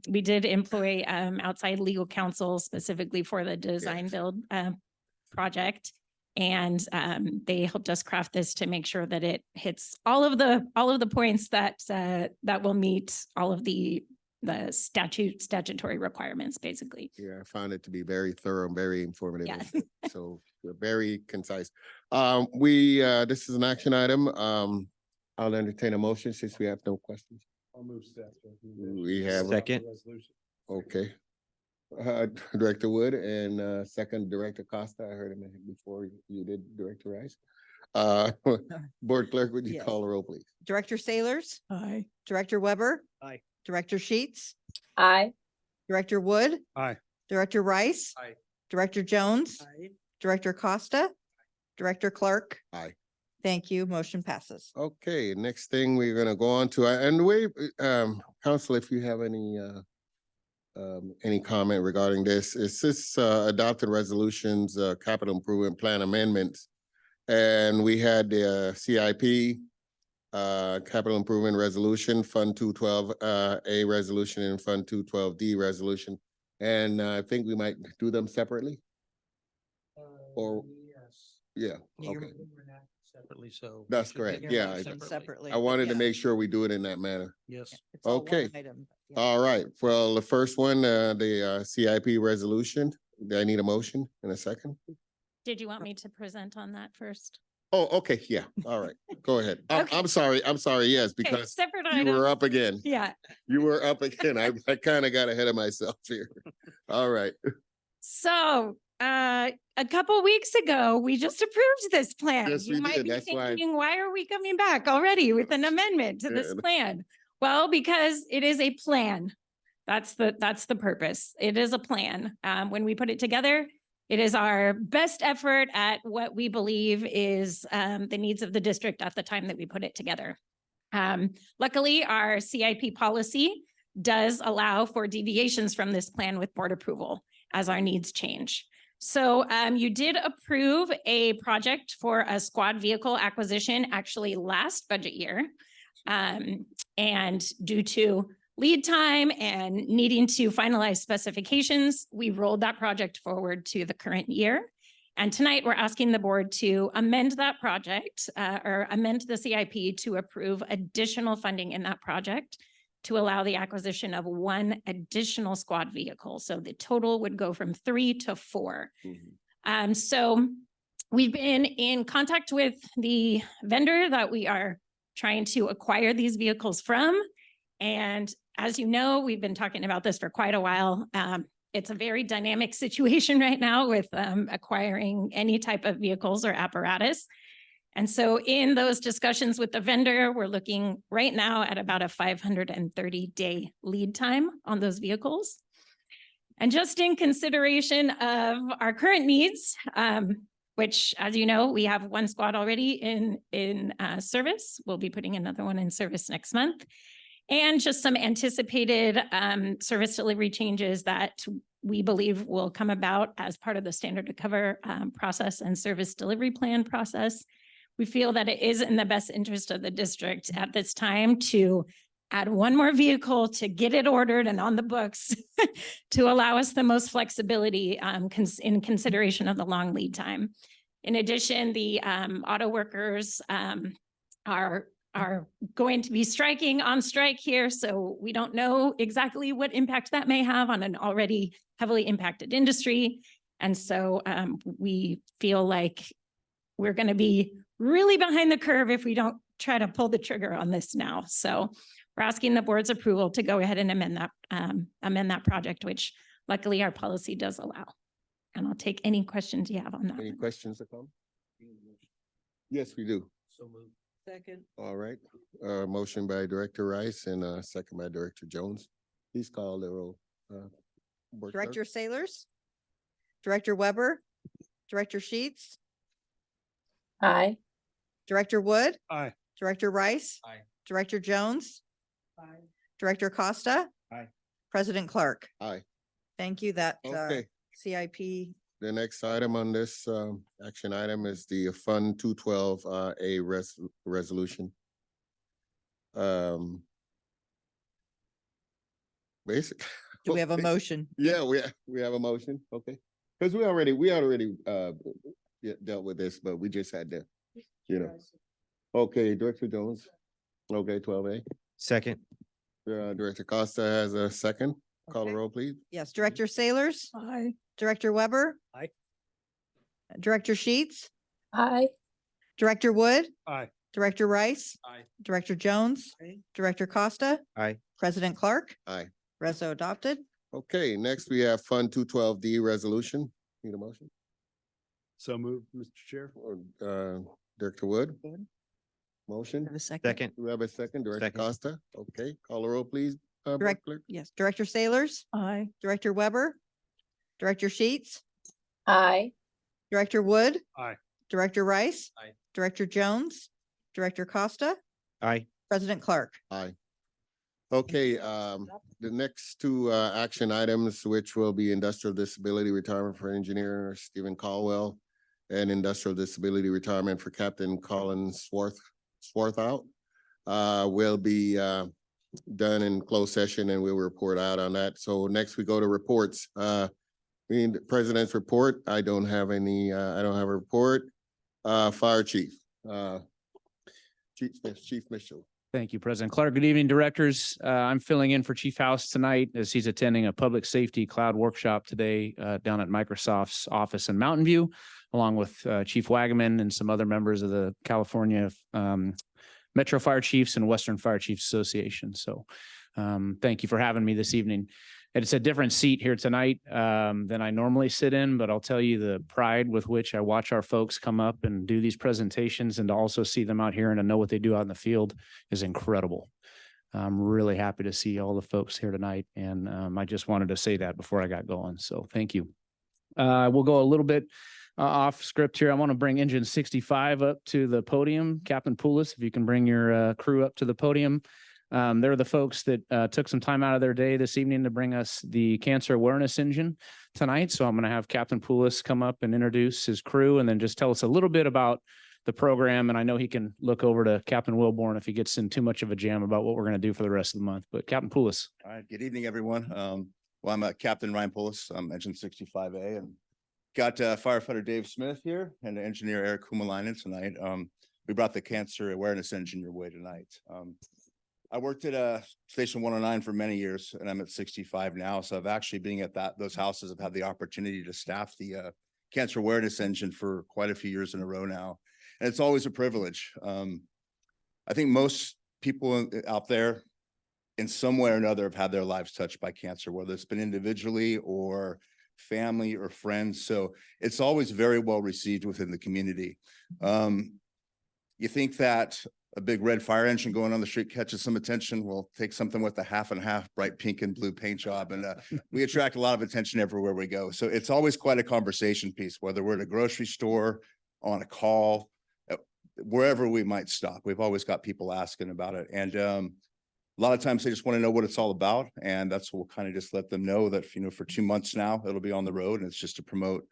we did employ outside legal counsel specifically for the design build project. And they helped us craft this to make sure that it hits all of the points that that will meet all of the statutory requirements, basically. Yeah, I found it to be very thorough and very informative. Yes. So very concise. This is an action item. I'll entertain a motion since we have no questions. I'll move staff. We have. Second. Okay. Director Wood and second Director Costa. I heard him before you did, Director Rice. Board Clerk, would you Yes. call the roll, please? Director Sailors, Aye. Director Weber. Aye. Director Sheets, Aye. Director Wood. Aye. Director Rice. Aye. Director Jones. Director Costa. Director Clark. Aye. Thank you. Motion passes. Okay, next thing we're gonna go on to, and we, council, if you have any comment regarding this, it's this adopted resolutions, capital improvement plan amendments. And we had the CIP, capital improvement resolution, Fund 212 A resolution and Fund 212D resolution. And I think we might do them separately. Or, yeah, okay, Separately, so. That's correct. Yeah, Separately. I wanted to Yeah. make sure we do it in that manner. Yes. It's all one Okay. item, yeah. All right, well, the first one, the CIP resolution, do I need a motion in a second? Did you want me to present on that first? Oh, okay, yeah, all right, go ahead. Okay. I'm sorry, yes, Okay, because separate you item. were up again. Yeah. You were up again. I kind of got ahead of myself here. All right, So, a couple weeks ago, we just approved this plan. Yes, You we might did. be That's why- thinking, why are we coming back already with an amendment to this Yeah. plan? Well, because it is a plan. That's the purpose. It is a plan. When we put it together, it is our best effort at what we believe is the needs of the district at the time that we put it together. Luckily, our CIP policy does allow for deviations from this plan with board approval as our needs change. So you did approve a project for a squad vehicle acquisition actually last budget year. And due to lead time and needing to finalize specifications, we rolled that project forward to the current year. And tonight we're asking the board to amend that project or amend the CIP to approve additional funding in that project to allow the acquisition of one additional squad vehicle. So the total would go from 3 to 4. So we've been in contact with the vendor that we are trying to acquire these vehicles from. And as you know, we've been talking about this for quite a while. It's a very dynamic situation right now with acquiring any type of vehicles or apparatus. And so in those discussions with the vendor, we're looking right now at about a 530-day lead time on those vehicles. And just in consideration of our current needs, which, as you know, we have one squad already in service. We'll be putting another one in service next month. And just some anticipated service delivery changes that we believe will come about as part of the standard to cover process and service delivery plan process. We feel that it is in the best interest of the district at this time to add one more vehicle to get it ordered and on the books to allow us the most flexibility in consideration of the long lead time. In addition, the auto workers are going to be on strike here. So we don't know exactly what impact that may have on an already heavily impacted industry. And so we feel like we're going to be really behind the curve if we don't try to pull the trigger on this now. So we're asking the board's approval to go ahead and amend that project, which luckily our policy does allow. And I'll take any questions you have on that. any questions to come? Yes, we do. So moved. Second. All right, motion by Director Rice and second by Director Jones. Please call the roll. Board Clerk. Director Sailors, Director Weber, Director Sheets, Aye. Director Wood, Aye. Director Rice. Aye. Director Jones, Aye. Director Costa. Aye. President Clark. Aye. Thank you. That Okay. CIP. The next item on this action item is the Fund 212 A resolution. Basic. Do we have a okay. motion? Yeah, we have a motion, okay. Because we already dealt with this, but we just had to, you know. Okay, Director Jones. Okay, 12A. Second. Director Costa has a second. Call the Okay. roll, please. Yes, Director Sailors. Aye. Director Weber. Aye. Director Sheets. Aye. Director Wood. Aye. Director Rice. Aye. Director Jones. Aye. Director Costa. Aye. President Clark. Aye. Reso adopted. Okay, next we have Fund 212D resolution. Need a motion? So moved, Mr. Chair. Or, Director Wood? Motion? Have a second? Second. Do we have a second? Director Second. Costa? Okay, call the roll, please. Board Direct- Clerk. Yes, Director Sailors. Aye. Director Weber. Director Sheets. Aye. Director Wood. Aye. Director Rice. Aye. Director Jones. Director Costa. Aye. President Clark. Aye. Okay, the next two action items, which will be industrial disability retirement for engineer Stephen Caldwell and industrial disability retirement for Captain Colin Swarthout, will be done in closed session and we'll report out on that. So next we go to reports. We need the President's report. I don't have a report. Fire Chief. Chief Mitchell. Thank you, President Clark. Good evening, directors. I'm filling in for Chief House tonight as he's attending a public safety cloud workshop today down at Microsoft's office in Mountain View, along with Chief Wagaman and some other members of the California Metro Fire Chiefs and Western Fire Chiefs Association. So thank you for having me this evening. It's a different seat here tonight than I normally sit in, but I'll tell you the pride with which I watch our folks come up and do these presentations and to also see them out here and to know what they do out in the field is incredible. I'm really happy to see all the folks here tonight. And I just wanted to say that before I got going. So thank you. We'll go a little bit off script here. I want to bring Engine 65 up to the podium. Captain Poulos, if you can bring your crew up to the podium. They're the folks that took some time out of their day this evening to bring us the cancer awareness engine tonight. So I'm going to have Captain Poulos come up and introduce his crew and then just tell us a little bit about the program. And I know he can look over to Captain Wilborn if he gets in too much of a jam about what we're going to do for the rest of the month. But Captain Poulos. All right, good evening, everyone. Well, I'm Captain Ryan Poulos. I'm Engine 65A and got firefighter Dave Smith here and engineer Eric Humalainen tonight. We brought the cancer awareness engine your way tonight. I worked at Station 109 for many years and I'm at 65 now. So I've actually been at those houses. I've had the opportunity to staff the cancer awareness engine for quite a few years in a row now. And it's always a privilege. I think most people out there in some way or another have had their lives touched by cancer, whether it's been individually or family or friends. So it's always very well received within the community. You think that a big red fire engine going on the street catches some attention. We'll take something with a half and half bright pink and blue paint job. And we attract a lot of attention everywhere we go. So it's always quite a conversation piece, whether we're at a grocery store, on a call, wherever we might stop. We've always got people asking about it. And a lot of times they just want to know what it's all about. And that's what we'll kind of just let them know that, you know, for 2 months now, it'll be on the road and it's just to promote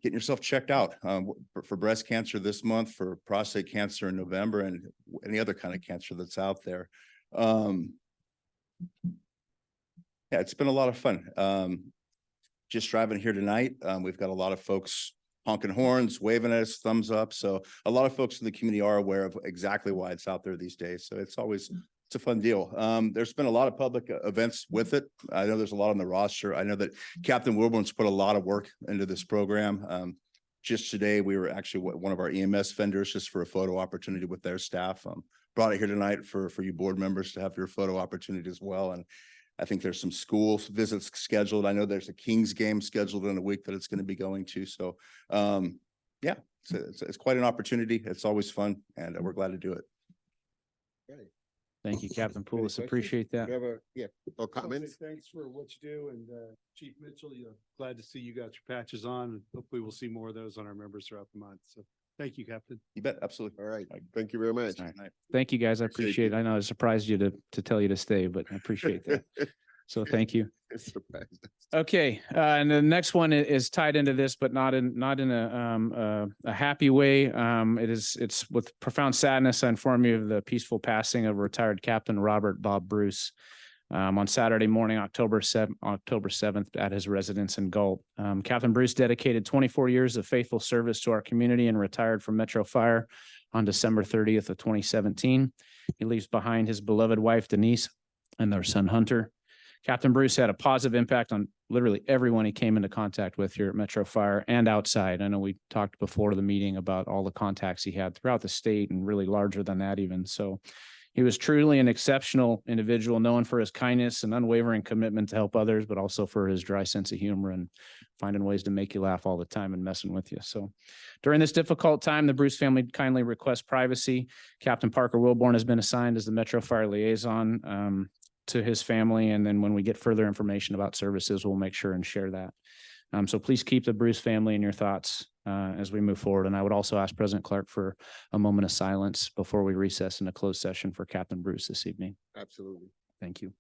getting yourself checked out for breast cancer this month, for prostate cancer in November, and any other kind of cancer that's out there. Yeah, it's been a lot of fun. Just driving here tonight, we've got a lot of folks honking horns, waving at us, thumbs up. So a lot of folks in the community are aware of exactly why it's out there these days. So it's a fun deal. There's been a lot of public events with it. I know there's a lot on the roster. I know that Captain Wilborn's put a lot of work into this program. Just today, we were actually one of our EMS vendors just for a photo opportunity with their staff. Brought it here tonight for you board members to have your photo opportunity as well. And I think there's some school visits scheduled. I know there's a Kings game scheduled in a week that it's going to be going to. So yeah, it's quite an opportunity. It's always fun and we're glad to do it. Thank you, Captain Poulos. questions? Appreciate that. Yeah, or comments? Thanks for what you do, and Chief Mitchell, glad to see you got your patches on, and hopefully we'll see more of those on our members throughout the month. So Thank you, Captain. You bet, absolutely. All right, thank you very much. All right. Thank you, guys. I Appreciate appreciate you. it. I know I surprised you to tell you to stay, but I appreciate that. So thank you. Surprised. Okay, and the next one is tied into this, but not in a happy way. It's with profound sadness I inform you of the peaceful passing of retired Captain Robert Bob Bruce on Saturday morning, October 7th at his residence in Galt. Captain Bruce dedicated 24 years of faithful service to our community and retired from Metro Fire on December 30th of 2017. He leaves behind his beloved wife Denise and their son Hunter. Captain Bruce had a positive impact on literally everyone he came into contact with here at Metro Fire and outside. I know we talked before the meeting about all the contacts he had throughout the state and really larger than that even. So he was truly an exceptional individual, known for his kindness and unwavering commitment to help others, but also for his dry sense of humor and finding ways to make you laugh all the time and messing with you. So during this difficult time, the Bruce family kindly requests privacy. Captain Parker Wilborn has been assigned as the Metro Fire liaison to his family. And then when we get further information about services, we'll make sure and share that. So please keep the Bruce family in your thoughts as we move forward. And I would also ask President Clark for a moment of silence before we recess into closed session for Captain Bruce this evening. Absolutely. Thank you.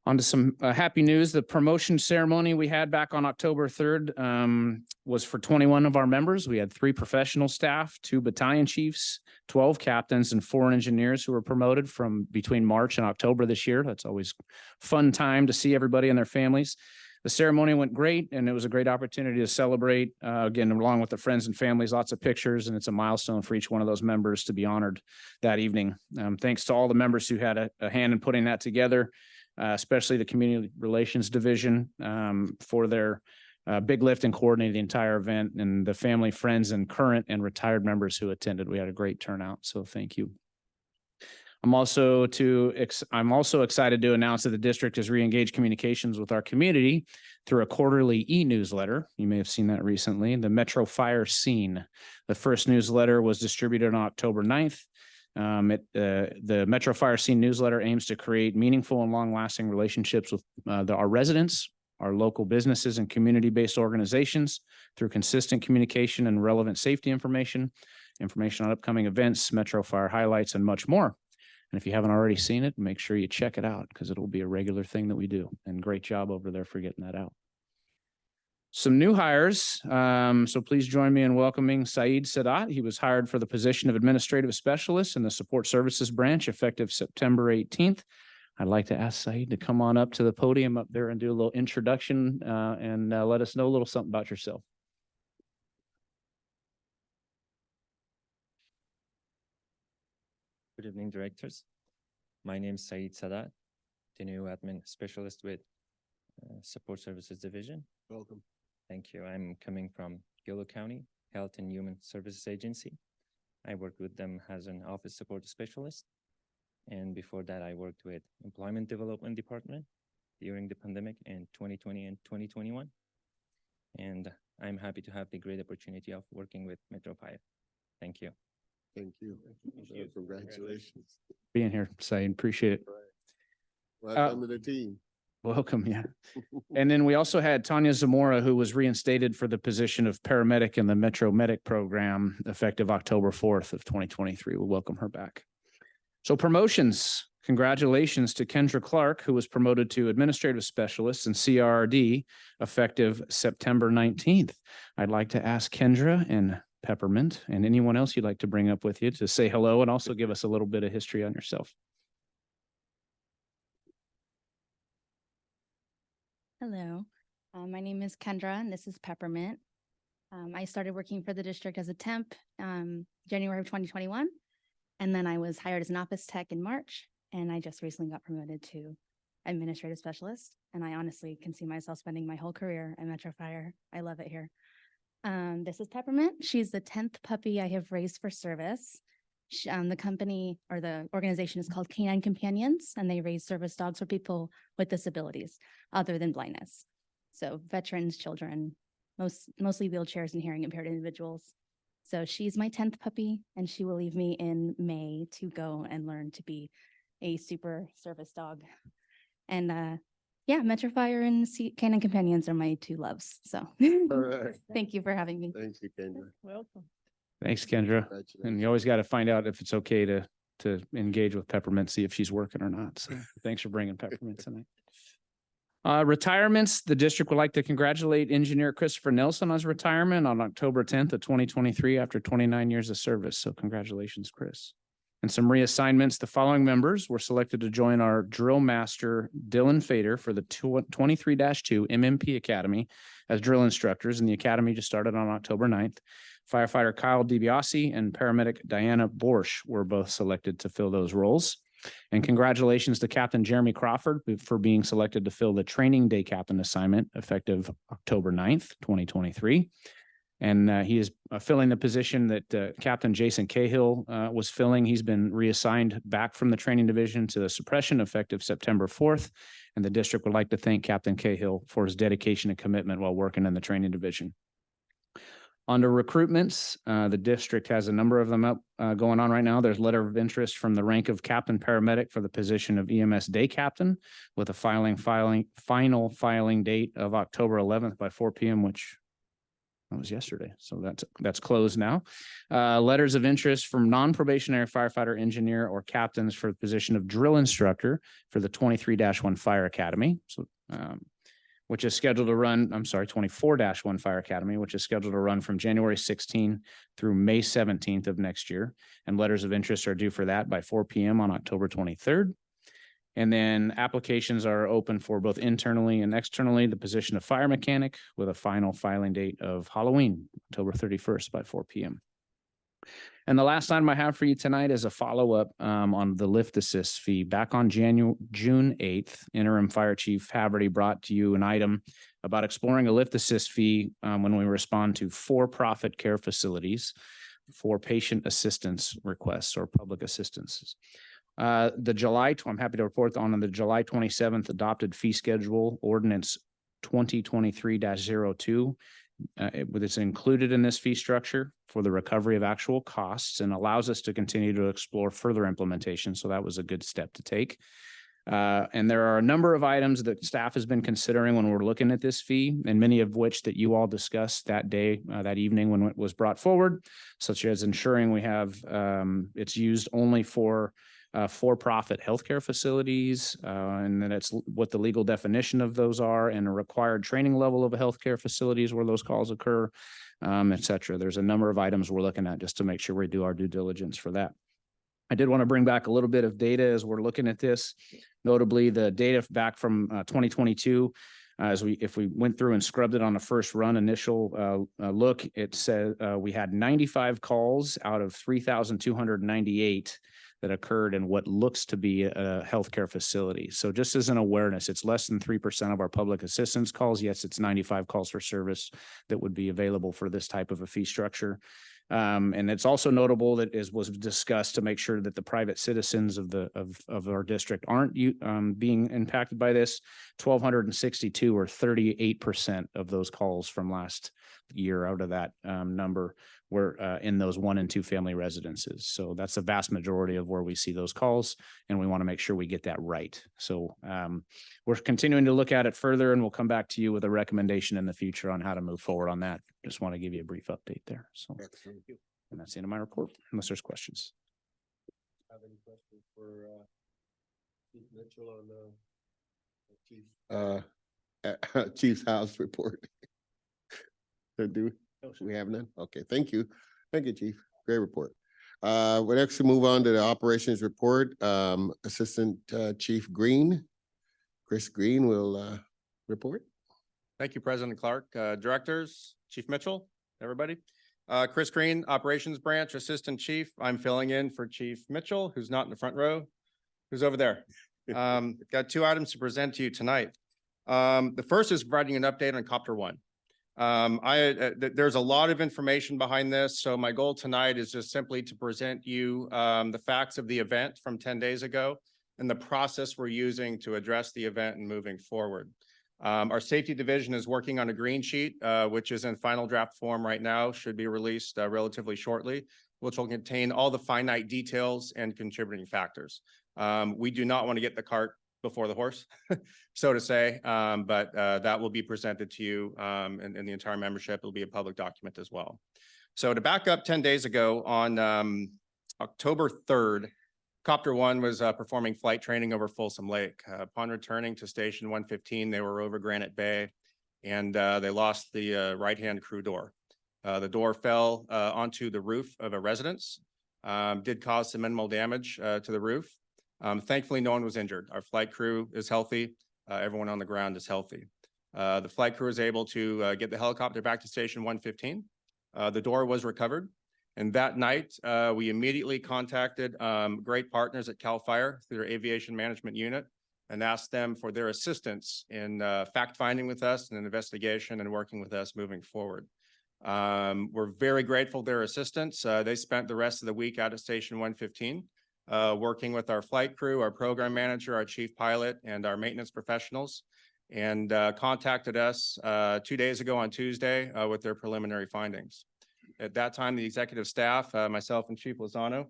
On to some happy news. The promotion ceremony we had back on October 3rd was for 21 of our members. We had 3 professional staff, 2 battalion chiefs, 12 captains, and 4 engineers who were promoted from between March and October this year. That's always fun time to see everybody and their families. The ceremony went great, and it was a great opportunity to celebrate, again, along with the friends and families, lots of pictures, and it's a milestone for each one of those members to be honored that evening. Thanks to all the members who had a hand in putting that together, especially the Community Relations Division for their big lift and coordinating the entire event, and the family, friends, and current and retired members who attended. We had a great turnout, so thank you. I'm also excited to announce that the district has reengaged communications with our community through a quarterly e-newsletter. You may have seen that recently, the Metro Fire Scene. The first newsletter was distributed on October 9th. The Metro Fire Scene newsletter aims to create meaningful and long-lasting relationships with our residents, our local businesses, and community-based organizations through consistent communication and relevant safety information on upcoming events, Metro Fire highlights, and much more. And if you haven't already seen it, make sure you check it out because it'll be a regular thing that we do. And great job over there for getting that out. Some new hires. So please join me in welcoming Saeed Sadat. He was hired for the position of administrative specialist in the support services branch effective September 18th. I'd like to ask Saeed to come on up to the podium up there and do a little introduction and let us know a little something about yourself. Good evening, directors. My name is Saeed Sadat, the new admin specialist with Support Services Division. Welcome. Thank you. I'm coming from Yolo County Health and Human Services Agency. I worked with them as an office support specialist. And before that, I worked with Employment Development Department during the pandemic in 2020 and 2021. And I'm happy to have the great opportunity of working with Metro Fire. Thank you. Thank you. Congratulations. Being here, Saeed, appreciate it. Welcome to the team. Welcome, yeah. And then we also had Tanya Zamora, who was reinstated for the position of paramedic in the Metro Medic program effective October 4th of 2023. We'll welcome her back. So promotions, congratulations to Kendra Clark, who was promoted to administrative specialist in CRRD effective September 19th. I'd like to ask Kendra and Peppermint and anyone else you'd like to bring up with you to say hello and also give us a little bit of history on yourself. Hello, my name is Kendra and this is Peppermint. I started working for the district as a temp January of 2021, and then I was hired as an office tech in March, and I just recently got promoted to administrative specialist, and I honestly can see myself spending my whole career at Metro Fire. I love it here. This is Peppermint. She's the 10th puppy I have raised for service. The company or the organization is called Canine Companions, and they raise service dogs for people with disabilities other than blindness. So veterans, children, mostly wheelchairs and hearing impaired individuals. So she's my 10th puppy, and she will leave me in May to go and learn to be a super service dog. And yeah, Metro Fire and Canine Companions are my 2 loves. So All right. thank you for having me. Thank you, Kendra. Welcome. Thanks, Kendra. And you always got to find out if it's okay to engage with Peppermint, see if she's working or not. So thanks for bringing Peppermint tonight. Retirements, the district would like to congratulate engineer Christopher Nelson on his retirement on October 10th of 2023 after 29 years of service. So congratulations, Chris. And some reassignments, the following members were selected to join our drill master Dylan Fader for the 23-2 MMP Academy as drill instructors. And the academy just started on October 9th. Firefighter Kyle DiBiase and paramedic Diana Borsch were both selected to fill those roles. And congratulations to Captain Jeremy Crawford for being selected to fill the training day captain assignment effective October 9th, 2023. And he is filling the position that Captain Jason Cahill was filling. He's been reassigned back from the training division to the suppression effective September 4th. And the district would like to thank Captain Cahill for his dedication and commitment while working in the training division. Under recruitments, the district has a number of them up going on right now. There's letter of interest from the rank of captain paramedic for the position of EMS day captain with a final filing date of October 11th by 4 p.m., which was yesterday. So that's closed now. Letters of interest from non-probationary firefighter engineer or captains for the position of drill instructor for the 23-1 Fire Academy. So which is scheduled to run, 24-1 Fire Academy, which is scheduled to run from January 16 through May 17th of next year. And letters of interest are due for that by 4 p.m. on October 23rd. And then applications are open for both internally and externally, the position of fire mechanic with a final filing date of Halloween, October 31st by 4 p.m. And the last item I have for you tonight is a follow-up on the lift assist fee. Back on June 8th, Interim Fire Chief Haverty brought to you an item about exploring a lift assist fee when we respond to for-profit care facilities for patient assistance requests or public assistances. I'm happy to report on the July 27th adopted fee schedule ordinance 2023-02. It's included in this fee structure for the recovery of actual costs and allows us to continue to explore further implementation. So that was a good step to take. And there are a number of items that staff has been considering when we're looking at this fee, and many of which that you all discussed that day, that evening when it was brought forward, such as ensuring we have it's used only for-profit healthcare facilities, and then it's what the legal definition of those are and a required training level of healthcare facilities where those calls occur, et cetera. There's a number of items we're looking at just to make sure we do our due diligence for that. I did want to bring back a little bit of data as we're looking at this, notably the data back from 2022. If we went through and scrubbed it on a first run initial look, it said we had 95 calls out of 3,298 that occurred in what looks to be a healthcare facility. So just as an awareness, it's less than 3% of our public assistance calls. Yes, it's 95 calls for service that would be available for this type of a fee structure. And it's also notable that was discussed to make sure that the private citizens of our district aren't being impacted by this. 1,262 or 38% of those calls from last year out of that number were in those 1 and 2 family residences. So that's the vast majority of where we see those calls, and we want to make sure we get that right. So we're continuing to look at it further, and we'll come back to you with a recommendation in the future on how to move forward on that. Just want to give you a brief update there. So, and that's the end of my report, unless there's questions. Have any questions for Chief Mitchell on the Chief's house report? Do we have none? Okay, thank you. Thank you, Chief. Great report. We'll next move on to the operations report. Assistant Chief Green, Chris Green will report. Thank you, President Clark. Directors, Chief Mitchell, everybody. Chris Green, Operations Branch Assistant Chief. I'm filling in for Chief Mitchell, who's not in the front row, who's over there. Got 2 items to present to you tonight. The first is providing an update on Copter One. There's a lot of information behind this. So my goal tonight is just simply to present you the facts of the event from 10 days ago and the process we're using to address the event and moving forward. Our safety division is working on a green sheet, which is in final draft form right now, should be released relatively shortly, which will contain all the finite details and contributing factors. We do not want to get the cart before the horse, so to say, but that will be presented to you and the entire membership. It'll be a public document as well. So to back up 10 days ago on October 3rd, Copter One was performing flight training over Folsom Lake. Upon returning to Station 115, they were over Granite Bay and they lost the right-hand crew door. The door fell onto the roof of a residence, did cause some minimal damage to the roof. Thankfully, no one was injured. Our flight crew is healthy. Everyone on the ground is healthy. The flight crew was able to get the helicopter back to Station 115. The door was recovered. And that night, we immediately contacted great partners at CAL FIRE through their aviation management unit and asked them for their assistance in fact-finding with us and an investigation and working with us moving forward. We're very grateful for their assistance. They spent the rest of the week out at Station 115, working with our flight crew, our program manager, our chief pilot, and our maintenance professionals, and contacted us 2 days ago on Tuesday with their preliminary findings. At that time, the executive staff, myself and Chief Lozano,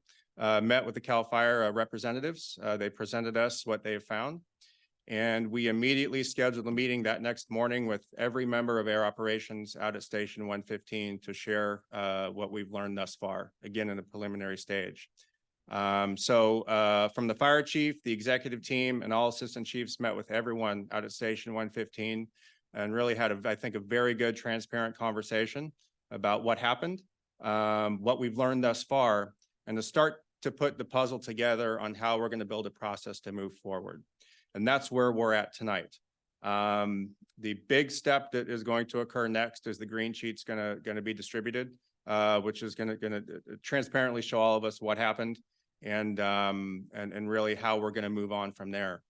met with the CAL FIRE representatives. They presented us what they have found. And we immediately scheduled a meeting that next morning with every member of Air Operations out at Station 115 to share what we've learned thus far, again, in the preliminary stage. From the fire chief, the executive team, and all assistant chiefs met with everyone out at Station 115 and really had, I think, a very good, transparent conversation about what happened, what we've learned thus far, and to start to put the puzzle together on how we're going to build a process to move forward. And that's where we're at tonight. The big step that is going to occur next is the green sheet's going to be distributed, which is going to transparently show all of us what happened and really how we're going to move on from there.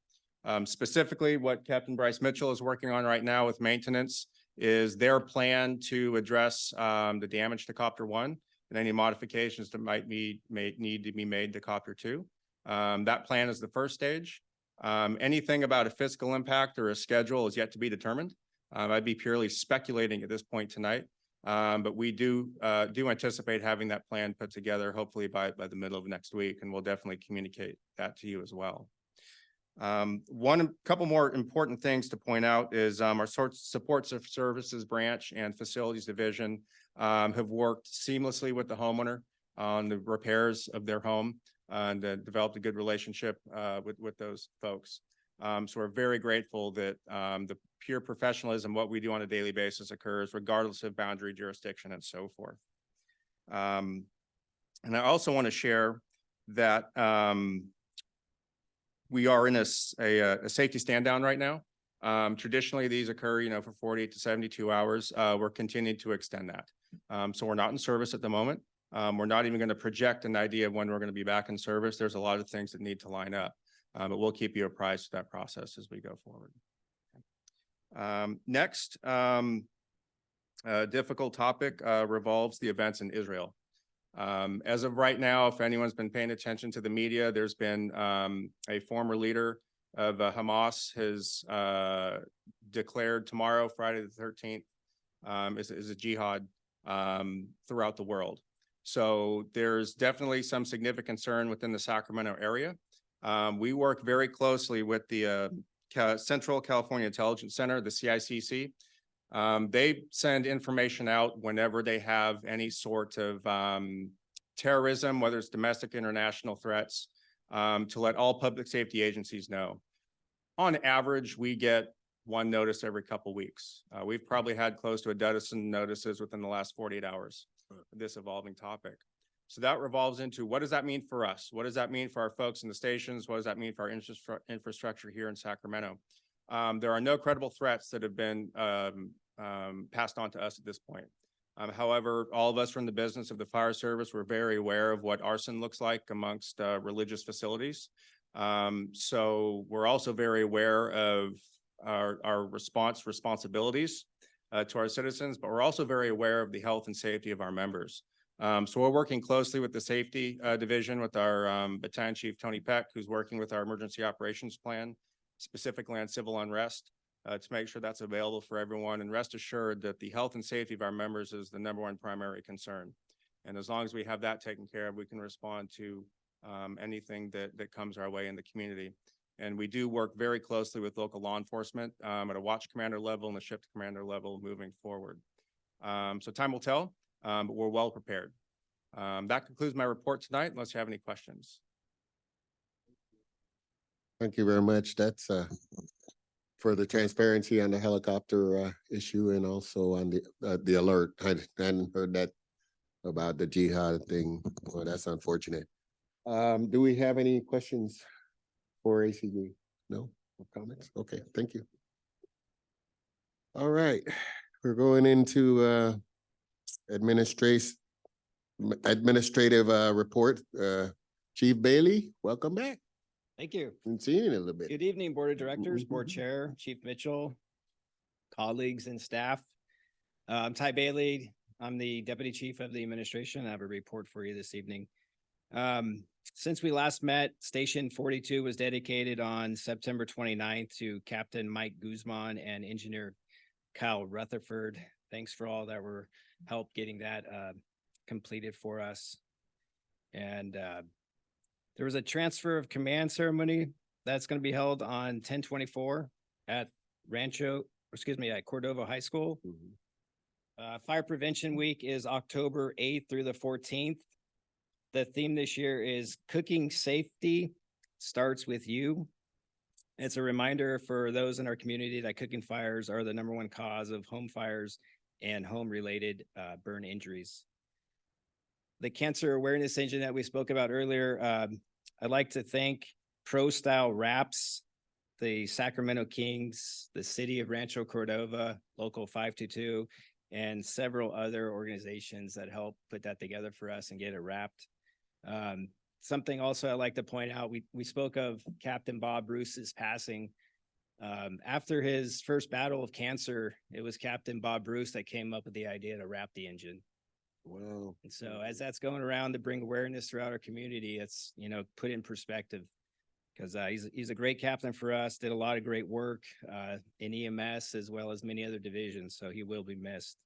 Specifically, what Captain Bryce Mitchell is working on right now with maintenance is their plan to address the damage to Copter One and any modifications that might need to be made to Copter Two. That plan is the first stage. Anything about a fiscal impact or a schedule is yet to be determined. I'd be purely speculating at this point tonight, but we do anticipate having that plan put together hopefully by the middle of next week, and we'll definitely communicate that to you as well. Couple more important things to point out is our support services branch and facilities division have worked seamlessly with the homeowner on the repairs of their home and developed a good relationship with those folks. So we're very grateful that the pure professionalism, what we do on a daily basis occurs regardless of boundary, jurisdiction, and so forth. And I also want to share that we are in a safety stand down right now. Traditionally, these occur, for 48 to 72 hours. We're continuing to extend that. So we're not in service at the moment. We're not even going to project an idea of when we're going to be back in service. There's a lot of things that need to line up, but we'll keep you apprised of that process as we go forward. Next, difficult topic revolves the events in Israel. As of right now, if anyone's been paying attention to the media, there's been a former leader of Hamas has declared tomorrow, Friday the 13th, is a jihad throughout the world. So there's definitely some significant concern within the Sacramento area. We work very closely with the Central California Intelligence Center, the CICC. They send information out whenever they have any sort of terrorism, whether it's domestic, international threats, to let all public safety agencies know. On average, we get one notice every couple weeks. We've probably had close to a dozen notices within the last 48 hours of this evolving topic. So that revolves into what does that mean for us? What does that mean for our folks in the stations? What does that mean for our infrastructure here in Sacramento? There are no credible threats that have been passed on to us at this point. However, all of us from the business of the fire service, we're very aware of what arson looks like amongst religious facilities. So we're also very aware of our responsibilities to our citizens, but we're also very aware of the health and safety of our members. So we're working closely with the safety division with our battalion chief, Tony Peck, who's working with our emergency operations plan, specifically on civil unrest, to make sure that's available for everyone. And rest assured that the health and safety of our members is the #1 primary concern. And as long as we have that taken care of, we can respond to anything that comes our way in the community. And we do work very closely with local law enforcement at a watch commander level and a shift commander level moving forward. So time will tell. but we're well prepared. That concludes my report tonight, unless you have any questions. Thank you very much. That's for the transparency on the helicopter issue and also on the alert. I hadn't heard that about the jihad thing. Well, that's unfortunate. Do we have any questions for ACG? No comments? Okay, thank you. All right, we're going into administrative report. Chief Bailey, welcome back. Thank you. Been seeing it a little bit. Good evening, Board of Directors, Board Chair, Chief Mitchell, colleagues and staff. I'm Ty Bailey. I'm the Deputy Chief of the Administration. I have a report for you this evening. Since we last met, Station 42 was dedicated on September 29th to Captain Mike Guzman and Engineer Kyle Rutherford. Thanks for all that were help getting that completed for us. And there was a transfer of command ceremony that's going to be held on 10/24 at at Cordova High School. Fire Prevention Week is October 8th through the 14th. The theme this year is Cooking Safety Starts With You. It's a reminder for those in our community that cooking fires are the #1 cause of home fires and home-related burn injuries. The cancer awareness engine that we spoke about earlier, I'd like to thank Pro Style Wraps, the Sacramento Kings, the City of Rancho Cordova, Local 522, and several other organizations that helped put that together for us and get it wrapped. Something also I'd like to point out, we spoke of Captain Bob Bruce's passing. After his first battle of cancer, it was Captain Bob Bruce that came up with the idea to wrap the engine. Wow. And so as that's going around to bring awareness throughout our community, it's, put in perspective. Because he's a great captain for us, did a lot of great work in EMS as well as many other divisions, so he will be missed.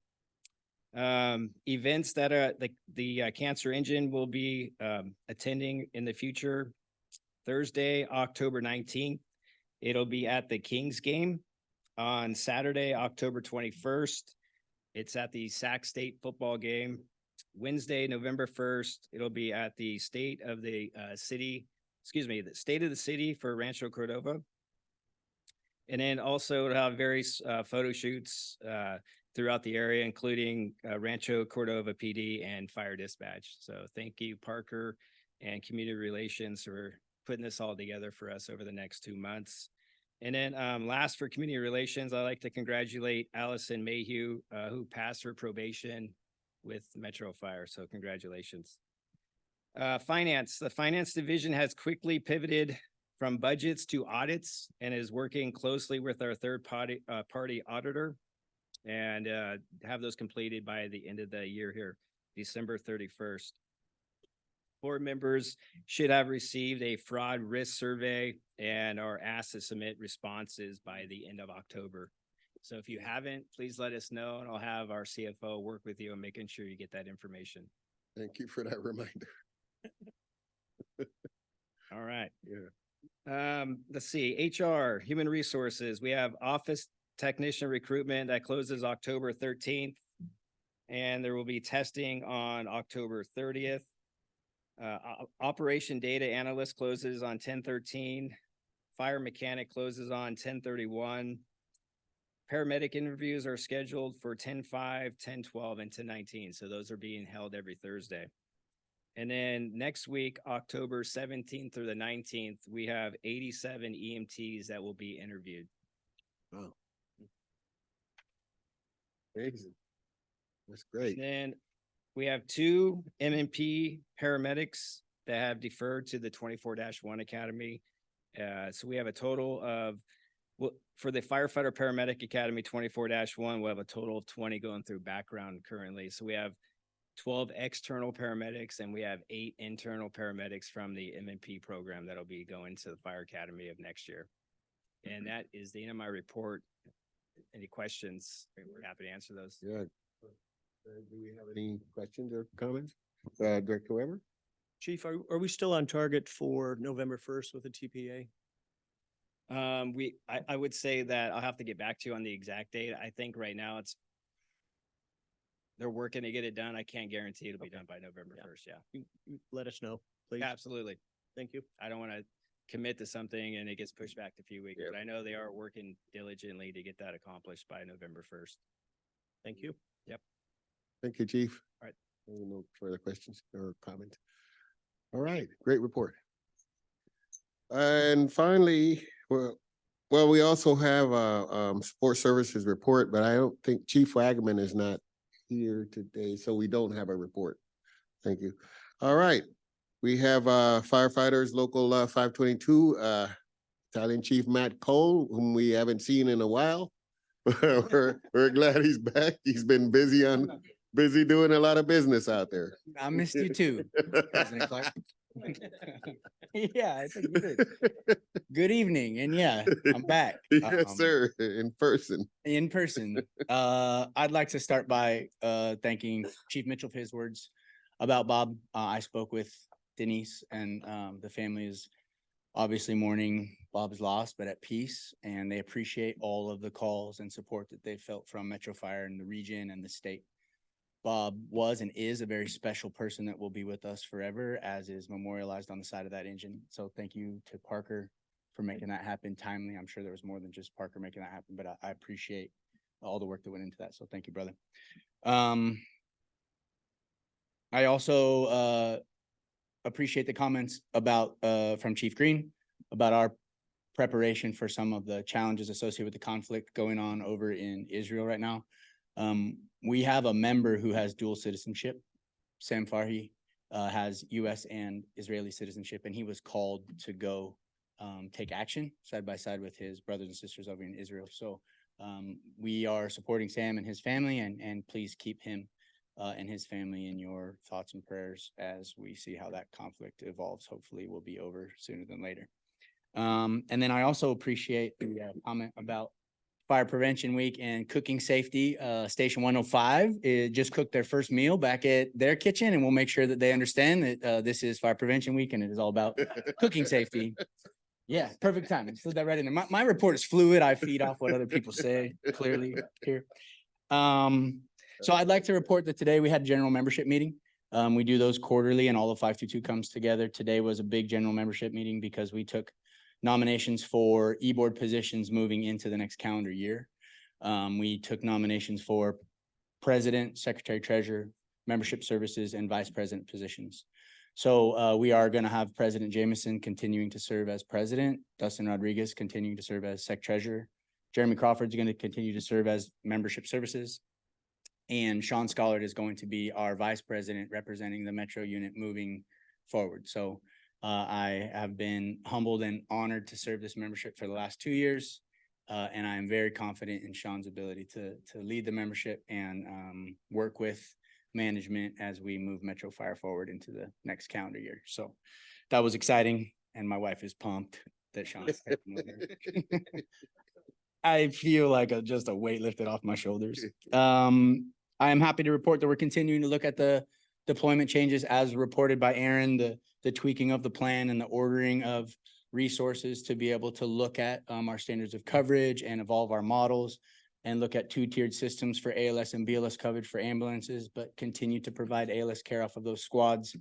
Events that are the Cancer Engine will be attending in the future. Thursday, October 19th, it'll be at the Kings game. On Saturday, October 21st, it's at the Sac State football game. Wednesday, November 1st, it'll be at the State of the City for Rancho Cordova. And then also it'll have various photo shoots throughout the area, including Rancho Cordova PD and Fire Dispatch. So thank you, Parker and Community Relations, for putting this all together for us over the next 2 months. And then last, for Community Relations, I'd like to congratulate Allison Mayhew, who passed her probation with Metro Fire. So congratulations. Finance. The Finance Division has quickly pivoted from budgets to audits and is working closely with our third party auditor and have those completed by the end of the year here, December 31st. Board members should have received a fraud risk survey and are asked to submit responses by the end of October. So if you haven't, please let us know and I'll have our CFO work with you on making sure you get that information. Thank you for that reminder. All right. Yeah. Let's see, HR, Human Resources. We have office technician recruitment that closes October 13th. And there will be testing on October 30th. Operation Data Analyst closes on 10/13. Fire Mechanic closes on 10/31. Paramedic interviews are scheduled for 10/5, 10/12, and 10/19. So those are being held every Thursday. And then next week, October 17th through the 19th, we have 87 EMTs that will be interviewed. Wow. Amazing. That's great. And we have 2 MMP paramedics that have deferred to the 24-1 Academy. So we have a total of, for the Firefighter Paramedic Academy 24-1, we'll have a total of 20 going through background currently. So we have 12 external paramedics and we have 8 internal paramedics from the MMP program that'll be going to the Fire Academy of next year. And that is the end of my report. Any questions? We're happy to answer those. Yeah. Do we have any questions or comments? Director Weber? Chief, are we still on target for November 1st with the TPA? I would say that I'll have to get back to you on the exact date. I think right now they're working to get it done. I can't guarantee it'll be done by November first. Yeah. Let us know, please. Absolutely. Thank you. I don't want to commit to something and it gets pushed back a few weeks, but I know they are working diligently to get that accomplished by November first. Thank you. Yep. Thank you, Chief. All right. No further questions or comments. All right, great report. And finally, well, we also have a support services report, but I don't think Chief Wagaman is not here today, so we don't have a report. Thank you. All right, we have firefighters local 522, Battalion Chief Matt Cole, whom we haven't seen in a while. We're glad he's back. He's been busy doing a lot of business out there. I missed you too, President Clark. Yeah, I think you did. Good evening, and yeah, I'm back. Yes, sir, in person. In person. I'd like to start by thanking Chief Mitchell for his words about Bob. I spoke with Denise, and the family is obviously mourning Bob's loss, but at peace, and they appreciate all of the calls and support that they felt from Metro Fire and the region and the state. Bob was and is a very special person that will be with us forever, as is memorialized on the side of that engine. So thank you to Parker for making that happen timely. I'm sure there was more than just Parker making that happen, but I appreciate all the work that went into that. So thank you, brother. I also appreciate the comments about from Chief Green about our preparation for some of the challenges associated with the conflict going on over in Israel right now. We have a member who has dual citizenship. Sam Farhi has US and Israeli citizenship, and he was called to go take action side by side with his brothers and sisters over in Israel. So we are supporting Sam and his family, and please keep him and his family in your thoughts and prayers as we see how that conflict evolves. Hopefully we'll be over sooner than later. And then I also appreciate the comment about Fire Prevention Week and cooking safety. Station 105 just cooked their first meal back at their kitchen, and we'll make sure that they understand that this is Fire Prevention Week and it is all about cooking safety. Yeah, perfect timing. Slid that right in there. My report is fluid. I feed off what other people say clearly here. So I'd like to report that today we had a general membership meeting. We do those quarterly and all of 522 comes together. Today was a big general membership meeting because we took nominations for e-board positions moving into the next calendar year. We took nominations for president, secretary, treasurer, membership services, and vice president positions. So we are going to have President Jameson continuing to serve as president, Dustin Rodriguez continuing to serve as sec treasurer, Jeremy Crawford is going to continue to serve as membership services, and Sean Scollard is going to be our vice president representing the Metro unit moving forward. So I have been humbled and honored to serve this membership for the last 2 years. And I am very confident in Sean's ability to lead the membership and work with management as we move Metro Fire forward into the next calendar year. So that was exciting. And my wife is pumped that Sean's taking over. I feel like just a weight lifted off my shoulders. I am happy to report that we're continuing to look at the deployment changes as reported by Aaron, the tweaking of the plan and the ordering of resources to be able to look at our standards of coverage and evolve our models and look at two-tiered systems for ALS and BLS coverage for ambulances, but continue to provide ALS care off of those squads.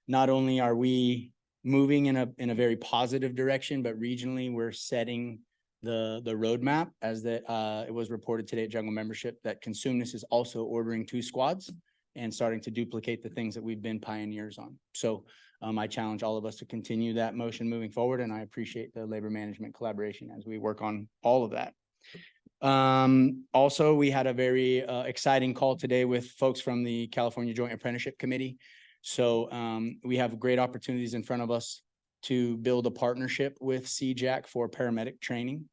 Not only are we moving in a very positive direction, but regionally we're setting the roadmap as that it was reported today at Jungle Membership that Consumness is also ordering 2 squads and starting to duplicate the things that we've been pioneers on. So I challenge all of us to continue that motion moving forward, and I appreciate the labor management collaboration as we work on all of that. Also, we had a very exciting call today with folks from the California Joint Apprenticeship Committee. So we have great opportunities in front of us to build a partnership with CJAC for paramedic training.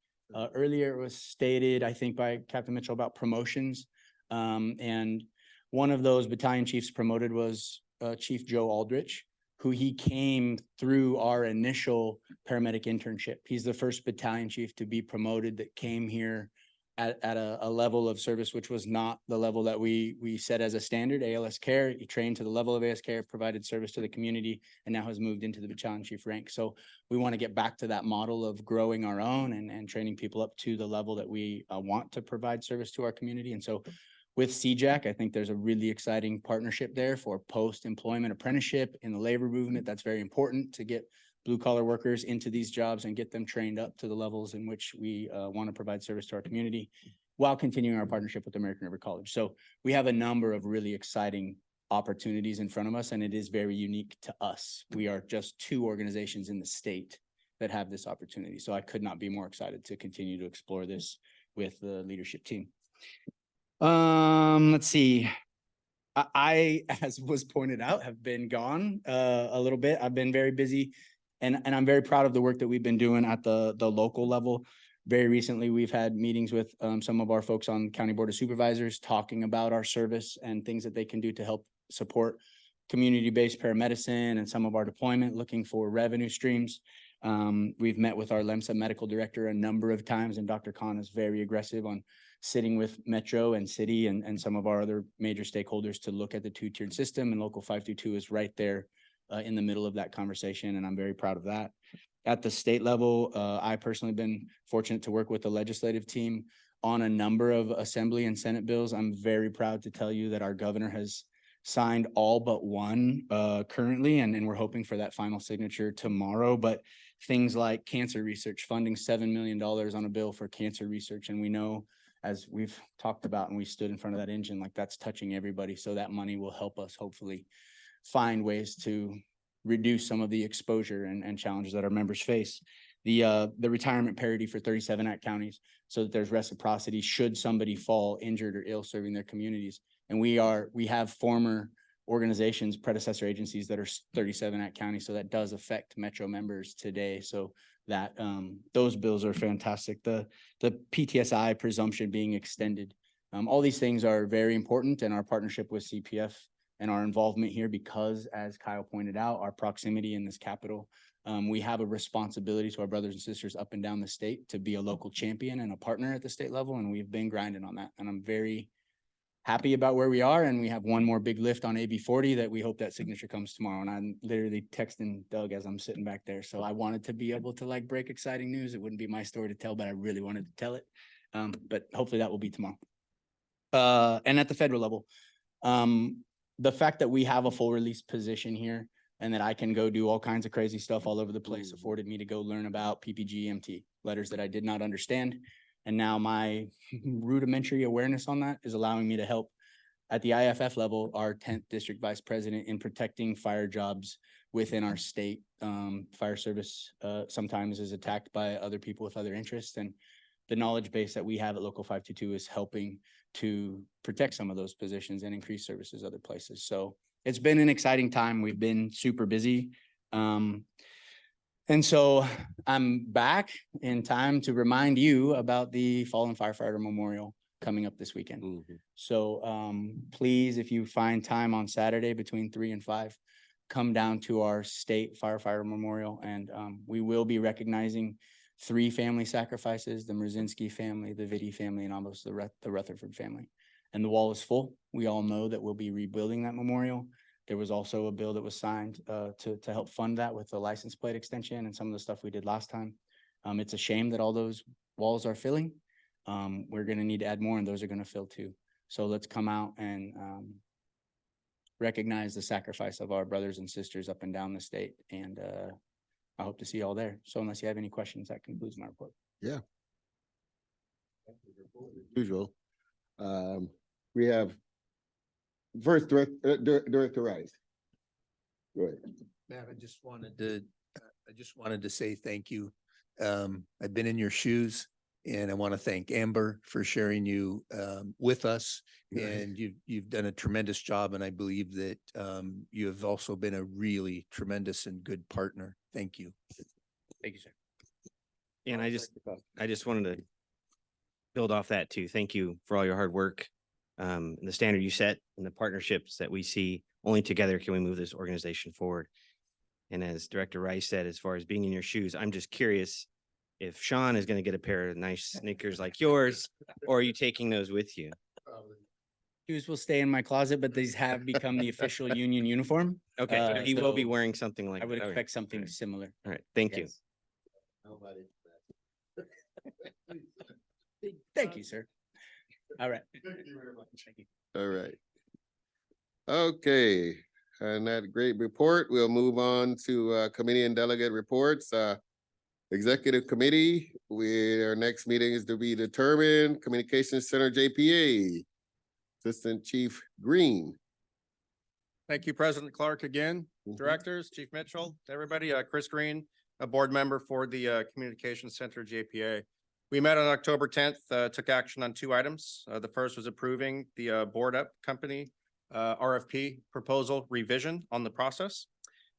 Earlier it was stated, I think by Captain Mitchell, about promotions. And one of those battalion chiefs promoted was Chief Joe Aldrich, who he came through our initial paramedic internship. He's the first battalion chief to be promoted that came here at a level of service which was not the level that we set as a standard, ALS care. He trained to the level of ALS care, provided service to the community, and now has moved into the battalion chief rank. So we want to get back to that model of growing our own and training people up to the level that we want to provide service to our community. And so with CJAC. I think there's a really exciting partnership there for post-employment apprenticeship in the labor movement. That's very important to get blue collar workers into these jobs and get them trained up to the levels in which we want to provide service to our community while continuing our partnership with American River College. So we have a number of really exciting opportunities in front of us, and it is very unique to us. We are just 2 organizations in the state that have this opportunity. So I could not be more excited to continue to explore this with the leadership team. Let's see. I, as was pointed out, have been gone a little bit. I've been very busy, and I'm very proud of the work that we've been doing at the local level. Very recently, we've had meetings with some of our folks on County Board of Supervisors talking about our service and things that they can do to help support community-based paramedicine and some of our deployment, looking for revenue streams. We've met with our LEMSA medical director a number of times, and Dr. Khan is very aggressive on sitting with Metro and City and some of our other major stakeholders to look at the 2-tiered system, and Local 522 is right there in the middle of that conversation, and I'm very proud of that. At the state level, I personally been fortunate to work with the legislative team on a number of Assembly and Senate bills. I'm very proud to tell you that our governor has signed all but one currently, and we're hoping for that final signature tomorrow. But things like cancer research, funding $7 million on a bill for cancer research, and we know, as we've talked about and we stood in front of that engine, like that's touching everybody. So that money will help us hopefully find ways to reduce some of the exposure and challenges that our members face. The retirement parity for 37 Act counties, so that there's reciprocity should somebody fall injured or ill serving their communities. And we have former organizations, predecessor agencies that are 37 Act counties, so that does affect Metro members today. So that those bills are fantastic. The PTSI presumption being extended. All these things are very important, and our partnership with CPF and our involvement here, because as Kyle pointed out, our proximity in this capital, we have a responsibility to our brothers and sisters up and down the state to be a local champion and a partner at the state level. And we've been grinding on that. And I'm very happy about where we are. And we have one more big lift on AB 40 that we hope that signature comes tomorrow. And I'm literally texting Doug as I'm sitting back there. So I wanted to be able to like break exciting news. It wouldn't be my story to tell, but I really wanted to tell it. But hopefully that will be tomorrow. And at the federal level, the fact that we have a full release position here and that I can go do all kinds of crazy stuff all over the place afforded me to go learn about PPG-EMT, letters that I did not understand. And now my rudimentary awareness on that is allowing me to help at the IFF level, our 10th district vice president, in protecting fire jobs within our state. Fire service sometimes is attacked by other people with other interests, and the knowledge base that we have at Local 522 is helping to protect some of those positions and increase services other places. So it's been an exciting time. We've been super busy. And so I'm back in time to remind you about the Fallen Firefighter Memorial coming up this weekend. So please, if you find time on Saturday between 3 and 5, come down to our state firefighter memorial, and we will be recognizing 3 family sacrifices: the Mrzinski family, the Vitti family, and almost the Rutherford family. And the wall is full. We all know that we'll be rebuilding that memorial. There was also a bill that was signed to help fund that with the license plate extension and some of the stuff we did last time. It's a shame that all those walls are filling. We're going to need to add more, and those are going to fill too. So let's come out and recognize the sacrifice of our brothers and sisters up and down the state. And I hope to see you all there. So unless you have any questions, that concludes my report. Yeah. Usual. We have first Director Rice. Go ahead. Matt, I just wanted to say thank you. I've been in your shoes, and I want to thank Amber for sharing you with us. And you've done a tremendous job, and I believe that you have also been a really tremendous and good partner. Thank you. Thank you, sir. And I just wanted to build off that too. Thank you for all your hard work, and the standard you set and the partnerships that we see. Only together can we move this organization forward. And as Director Rice said, as far as being in your shoes, I'm just curious if Sean is going to get a pair of nice sneakers like yours, or are you taking those with you? Shoes will stay in my closet, but these have become the official union uniform. Okay, so he will be so wearing something like I would that. expect something similar. All right, thank you. Thank you, sir. All right. All right. Okay, and that great report, we'll move on to committee and delegate reports. Executive Committee, our next meeting is to be determined, Communications Center JPA. Assistant Chief Green. Thank you, President Clark, again, directors, Chief Mitchell, everybody, Chris Green, a board member for the Communications Center JPA. We met on October 10th, took action on 2 items. The first was approving the board up company RFP proposal revision on the process.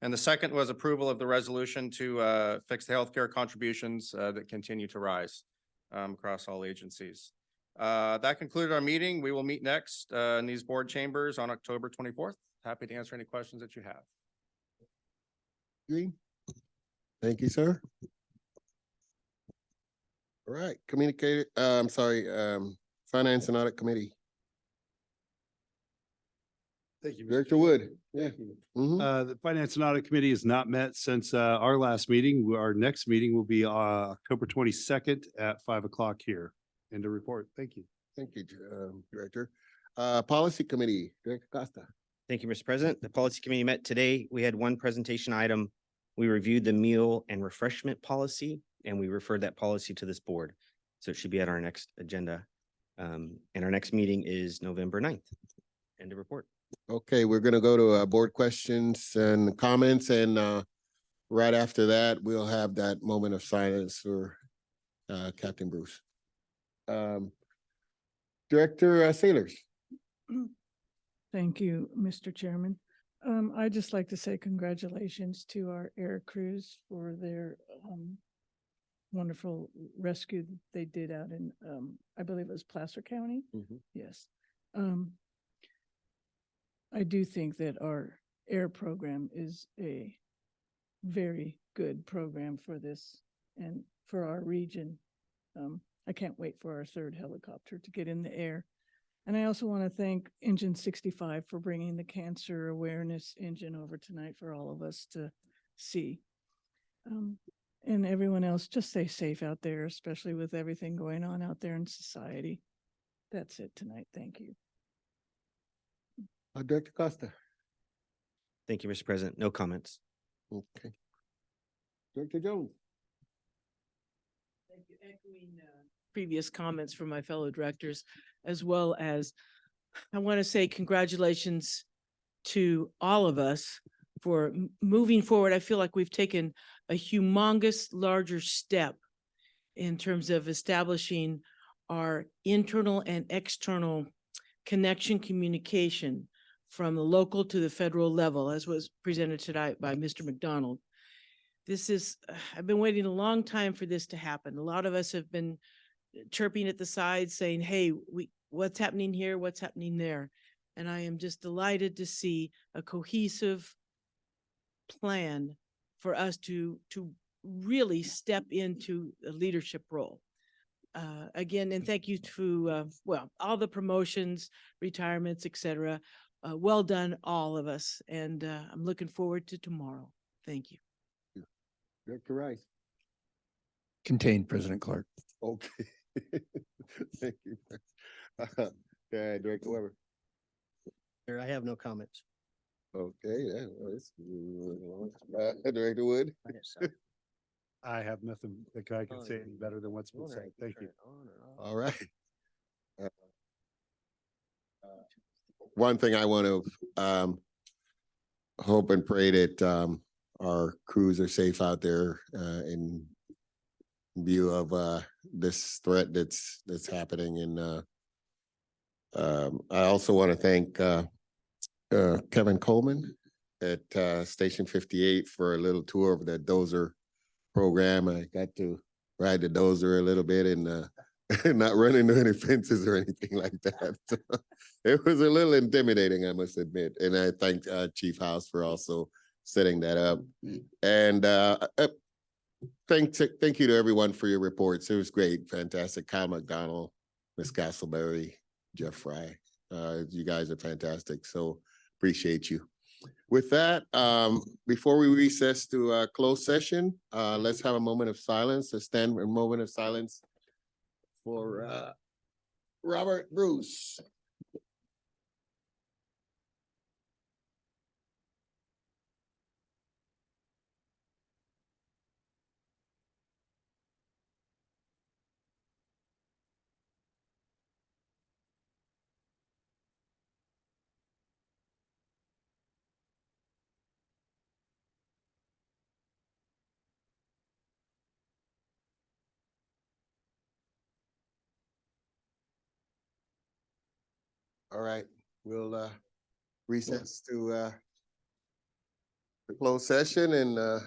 And the second was approval of the resolution to fix the healthcare contributions that continue to rise across all agencies. That concluded our meeting. We will meet next in these board chambers on October 24th. Happy to answer any questions that you have. Green. Thank you, sir. All right, Finance and Audit Committee. Thank you. Mr. Director Wood. Yeah. Thank you. Mhm. The Finance and Audit Committee has not met since our last meeting. Our next meeting will be October 22nd at 5 o'clock here. End of report. Thank you. Thank you, Director. Policy Committee, Director Costa. Thank you, Mr. President. The policy committee met today. We had one presentation item. We reviewed the meal and refreshment policy, and we referred that policy to this board. So it should be at our next agenda. And our next meeting is November 9th. End of report. Okay, we're gonna go to board questions and comments, and right after that, we'll have that moment of silence for Captain Bruce. Director Sailors. Thank you, Mr. Chairman. I'd just like to say congratulations to our air crews for their wonderful rescue they did out in, I believe it was Placer County. Yes. I do think that our air program is a very good program for this and for our region. I can't wait for our 3rd helicopter to get in the air. And I also want to thank Engine 65 for bringing the cancer awareness engine over tonight for all of us to see. And everyone else, just stay safe out there, especially with everything going on out there in society. That's it tonight. Thank you. Director Costa. Thank you, Mr. President. No comments. Okay. Director Jones. Thank you. Echoing previous comments from my fellow directors, as well as I want to say congratulations to all of us for moving forward. I feel like we've taken a humongous, larger step in terms of establishing our internal and external connection communication from the local to the federal level, as was presented tonight by Mr. McDonald. This is, I've been waiting a long time for this to happen. A lot of us have been chirping at the side saying, hey, what's happening here? What's happening there? And I am just delighted to see a cohesive plan for us to really step into a leadership role. Again, and thank you to, all the promotions, retirements, et cetera. Well done, all of us. And I'm looking forward to tomorrow. Thank you. Director Rice. Contained, President Clark. Okay. Thank you. Yeah, Director Weber. I have no comments. Okay, Director Wood. I have nothing that I can say any better than what's been said. Thank you. All right. One thing I want to hope and pray that our crews are safe out there in view of this threat that's happening. And I also want to thank Kevin Coleman at Station 58 for a little tour of the dozer program. I got to ride the dozer a little bit and not run into any fences or anything like that. So it was a little intimidating, I must admit. And I thank Chief House for also setting that up. And thank you to everyone for your reports. It was great, fantastic. Kyle McDonald, Ms. Castleberry, Jeff Fry. You guys are fantastic. So appreciate you. With that, before we recess to a closed session, let's have a moment of silence, a moment of silence for Robert Bruce. All right, we'll recess to the closed session and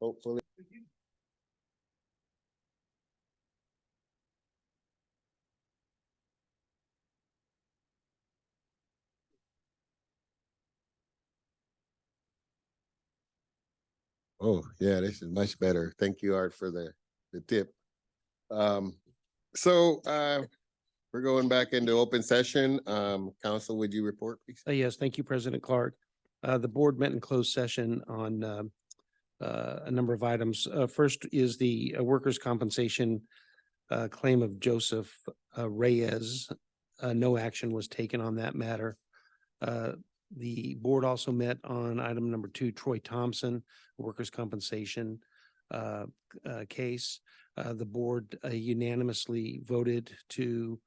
hopefully. Oh, yeah, this is much better. Thank you, Art, for the tip. So we're going back into open session. Council, would you report, please? Yes, thank you, President Clark. The board met in closed session on a number of items. First is the workers' compensation claim of Joseph Reyes. No action was taken on that matter. The board also met on item number 2, Troy Thompson, workers' compensation case. The board unanimously voted to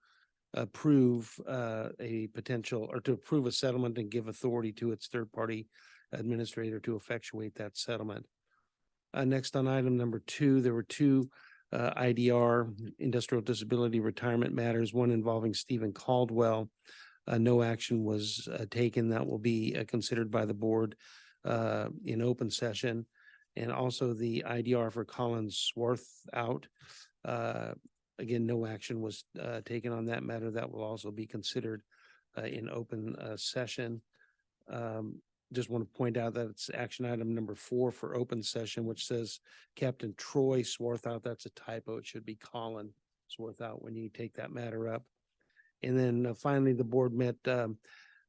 approve a potential or to approve a settlement and give authority to its third-party administrator to effectuate that settlement. Next on item number 2, there were 2 IDR, industrial disability retirement matters, one involving Stephen Caldwell. No action was taken. That will be considered by the board in open session. And also the IDR for Colin Swarthout. Again, no action was taken on that matter. That will also be considered in open session. Just want to point out that it's action item number 4 for open session, which says Captain Troy Swarthout. That's a typo. It should be Colin Swarthout when you take that matter up. And then finally, the board met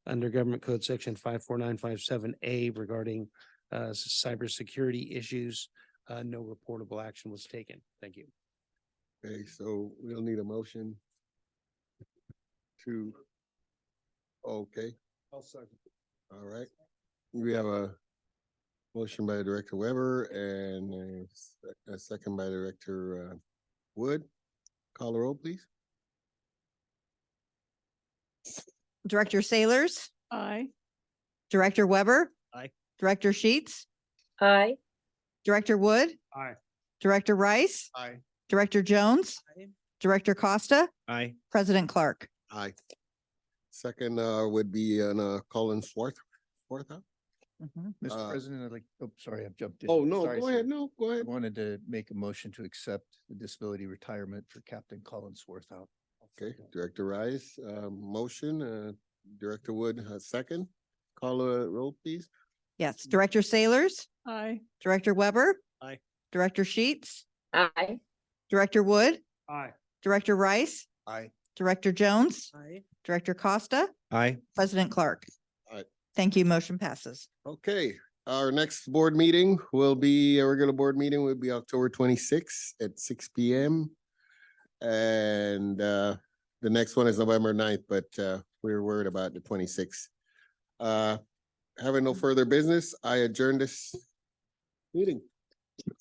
under Government Code Section 54957A regarding cybersecurity issues. No reportable action was taken. Thank you. Okay, so we'll need a motion to, okay, I'll second. all right. We have a motion by Director Weber and a second by Director Wood. Call the roll, please. Director Sailors, Aye. Director Weber. Aye. Director Sheets, Aye. Director Wood, Aye. Director Rice, Aye. Director Jones, Director Costa, Aye. President Clark. Aye. Second would be Colin Swarthout. Mr. President, I'd like, oh, sorry, I've jumped in. Oh, no, Sorry, go sir. ahead. No, go I ahead. wanted to make a motion to accept the disability retirement for Captain Colin Swarthout. Okay, Director Rice, motion, Director Wood, second. Call a roll, please. Yes, Director Sailors, Aye. Director Weber. Aye. Director Sheets, Aye. Director Wood, Aye. Director Rice, Aye. Director Jones, Aye. Director Costa, Aye. President Clark. Aye. Thank you. Motion passes. Okay, our next board meeting will be, a regular board meeting will be October 26th at 6 p.m. And the next one is November 9th, but we're worried about the 26th. Having no further business, I adjourn this meeting.